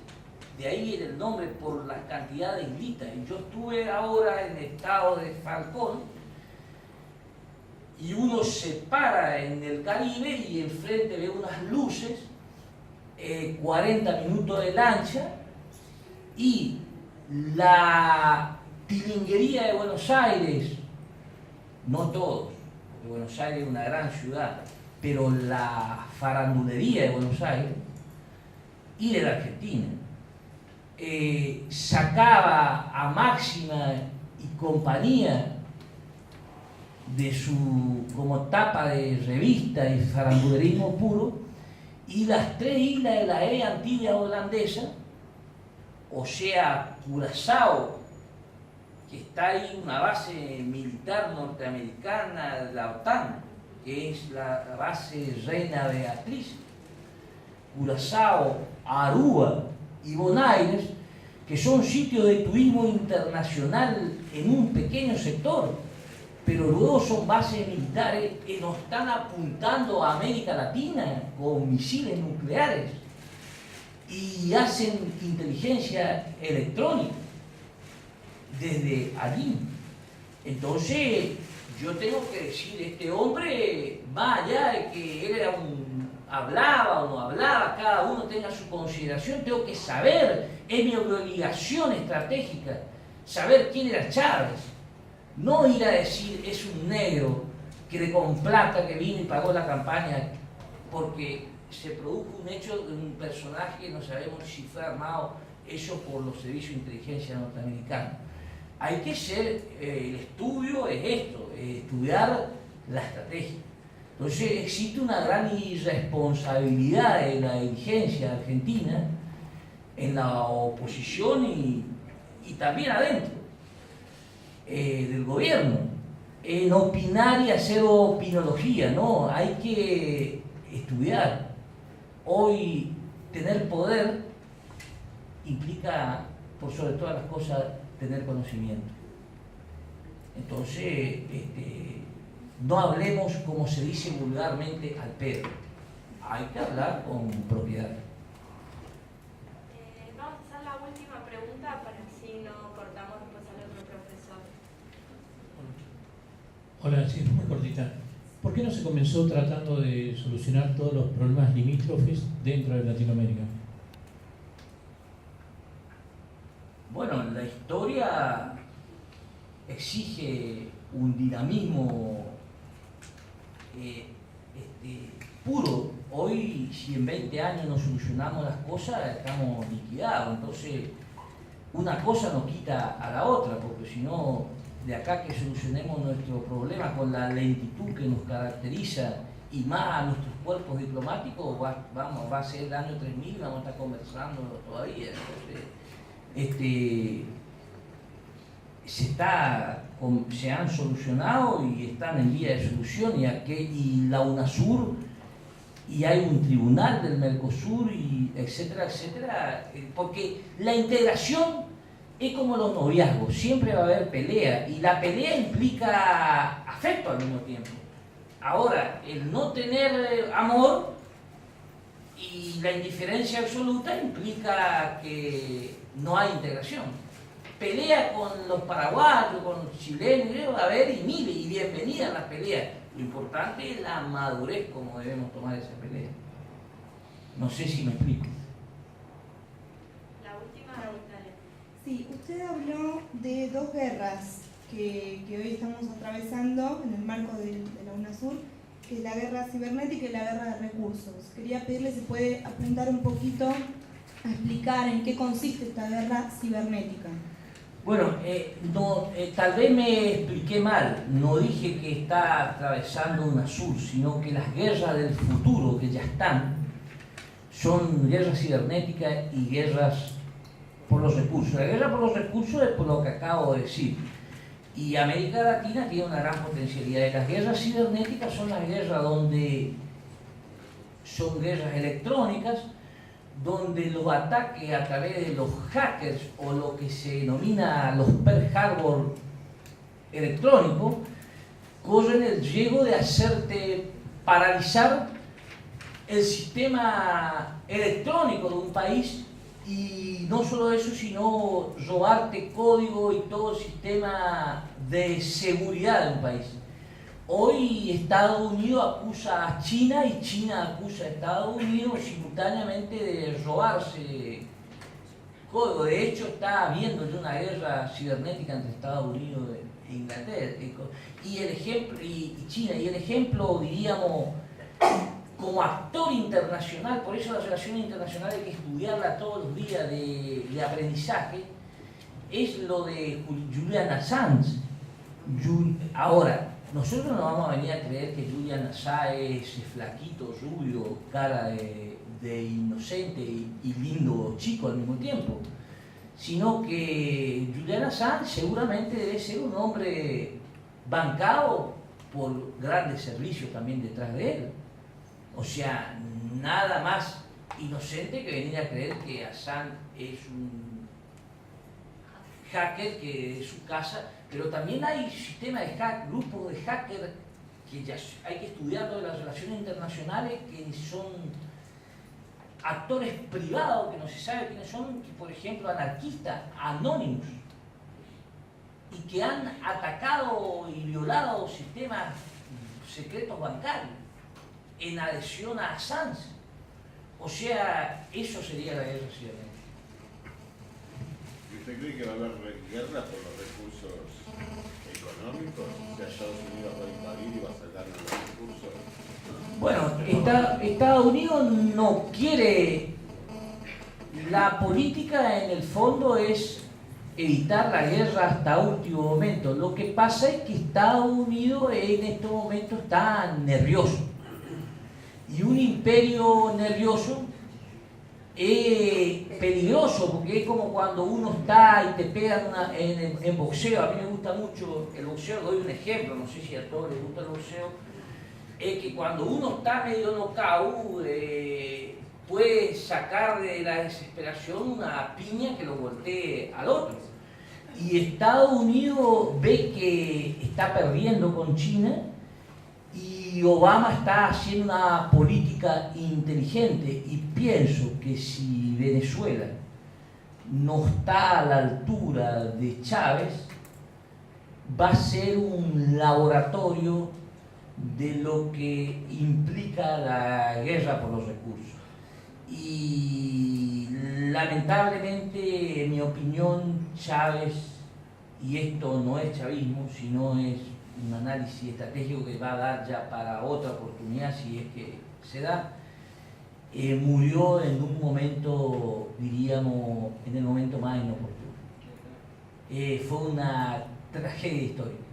B: De ahí viene el nombre, por la cantidad de islitas. Y yo estuve ahora en el estado de Falcón, y uno se para en el Caribe y enfrente ve unas luces, 40 minutos de lancha, y la tilinguería de Buenos Aires, no todos, porque Buenos Aires es una gran ciudad, pero la farandulería de Buenos Aires y de la Argentina, sacaba a Máxima y compañía de su como tapa de revista y farandulerismo puro, y las tres islas de la Antilla holandesa, o sea, Curazao, que está ahí una base militar norteamericana de la OTAN, que es la base Reina Beatriz, Curazao, Aruba y Bonaires, que son sitios de turismo internacional en un pequeño sector, pero luego son bases militares que nos están apuntando a América Latina con misiles nucleares y hacen inteligencia electrónica desde allí. Entonces yo tengo que decir, este hombre, más allá de que él era un hablaba o no hablaba, cada uno tenga su consideración, tengo que saber, es mi obligación estratégica, saber quién era Chávez, no ir a decir es un negro que con plata que vino y pagó la campaña, porque se produjo un hecho de un personaje que no sabemos si fue armado eso por los servicios de inteligencia norteamericanos. Hay que ser, el estudio es esto, estudiar la estrategia. Entonces existe una gran irresponsabilidad de la dirigencia argentina en la oposición y también adentro del gobierno, en opinar y hacer opinología, ¿no? Hay que estudiar. Hoy tener poder implica, por sobre todas las cosas, tener conocimiento. Entonces, no hablemos, como se dice vulgarmente, al pedo. Hay que hablar con propiedad.
A: Vamos a hacer la última pregunta para que si no cortamos después al otro profesor.
E: Hola, sí, muy cortita. ¿Por qué no se comenzó tratando de solucionar todos los problemas limítrofes dentro de Latinoamérica?
B: Bueno, la historia exige un dinamismo puro. Hoy, si en 20 años no solucionamos las cosas, estamos liquidados. Entonces, una cosa no quita a la otra, porque si no, de acá que solucionemos nuestros problemas con la lentitud que nos caracteriza y más a nuestros cuerpos diplomáticos, va a ser el año 3000, vamos a estar conversando todavía. Entonces, se han solucionado y están en vía de solución y la UNASUR, y hay un tribunal del Mercosur, y etcétera, etcétera, porque la integración es como los noviazgos, siempre va a haber pelea, y la pelea implica afecto al mismo tiempo. Ahora, el no tener amor y la indiferencia absoluta implica que no hay integración. Pelea con los paraguayos, con los chilenos, va a haber y mire, y bienvenida a las peleas. Lo importante es la madurez, como debemos tomar esa pelea. No sé si me explico.
A: La última pregunta.
I: Sí, usted habló de dos guerras que hoy estamos atravesando en el marco de la UNASUR, que es la guerra cibernética y la guerra de recursos. Quería pedirle si puede apuntar un poquito a explicar en qué consiste esta guerra cibernética.
B: Bueno, tal vez me expliqué mal, no dije que está atravesando UNASUR, sino que las guerras del futuro que ya están son guerras cibernéticas y guerras por los recursos. La guerra por los recursos es por lo que acabo de decir. Y América Latina tiene una gran potencialidad. Y las guerras cibernéticas son las guerras donde son guerras electrónicas, donde los ataques a través de los hackers o lo que se denomina los Pearl Harbor electrónicos corren el riesgo de hacerte paralizar el sistema electrónico de un país, y no solo eso, sino robarte código y todo el sistema de seguridad de un país. Hoy Estados Unidos acusa a China y China acusa a Estados Unidos simultáneamente de robarse código. De hecho, está habiendo ya una guerra cibernética entre Estados Unidos e Inglaterra y China. Y el ejemplo, diríamos, como actor internacional, por eso la relación internacional hay que estudiarla todos los días de aprendizaje, es lo de Julian Assange. Ahora, nosotros no vamos a venir a creer que Julian Assange es flaquito, rubio, cara de inocente y lindo chico al mismo tiempo, sino que Julian Assange seguramente debe ser un hombre bancado por grandes servicios también detrás de él. O sea, nada más inocente que venir a creer que Assange es un hacker que de su casa, pero también hay sistemas de grupos de hackers que ya hay que estudiar de las relaciones internacionales, que son actores privados que no se sabe quiénes son, que por ejemplo anarquistas anónimos, y que han atacado y violado sistemas secretos bancarios. en adhesión a Assange. O sea, eso sería la guerra cibernética.
D: ¿Y usted cree que va a haber guerra por los recursos económicos? O sea, Estados Unidos va a invadir y va a sacar los recursos.
B: Bueno, Estados Unidos no quiere. La política en el fondo es evitar la guerra hasta último momento. Lo que pasa es que Estados Unidos en estos momentos está nervioso. Y un imperio nervioso es peligroso, porque es como cuando uno está y te pegan en boxeo. A mí me gusta mucho el boxeo, doy un ejemplo, no sé si a todos les gusta el boxeo. Es que cuando uno está medio knockout, puede sacar de la desesperación una piña que lo voltee al otro. Y Estados Unidos ve que está perdiendo con China y Obama está haciendo una política inteligente, y pienso que si Venezuela no está a la altura de Chávez, va a ser un laboratorio de lo que implica la guerra por los recursos. Y lamentablemente, en mi opinión, Chávez, y esto no es chavismo, sino es un análisis estratégico que va a dar ya para otra oportunidad, si es que se da, murió en un momento, diríamos, en el momento más inoportuno. Fue una tragedia histórica.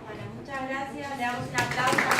A: Bueno, muchas gracias, le damos un aplauso.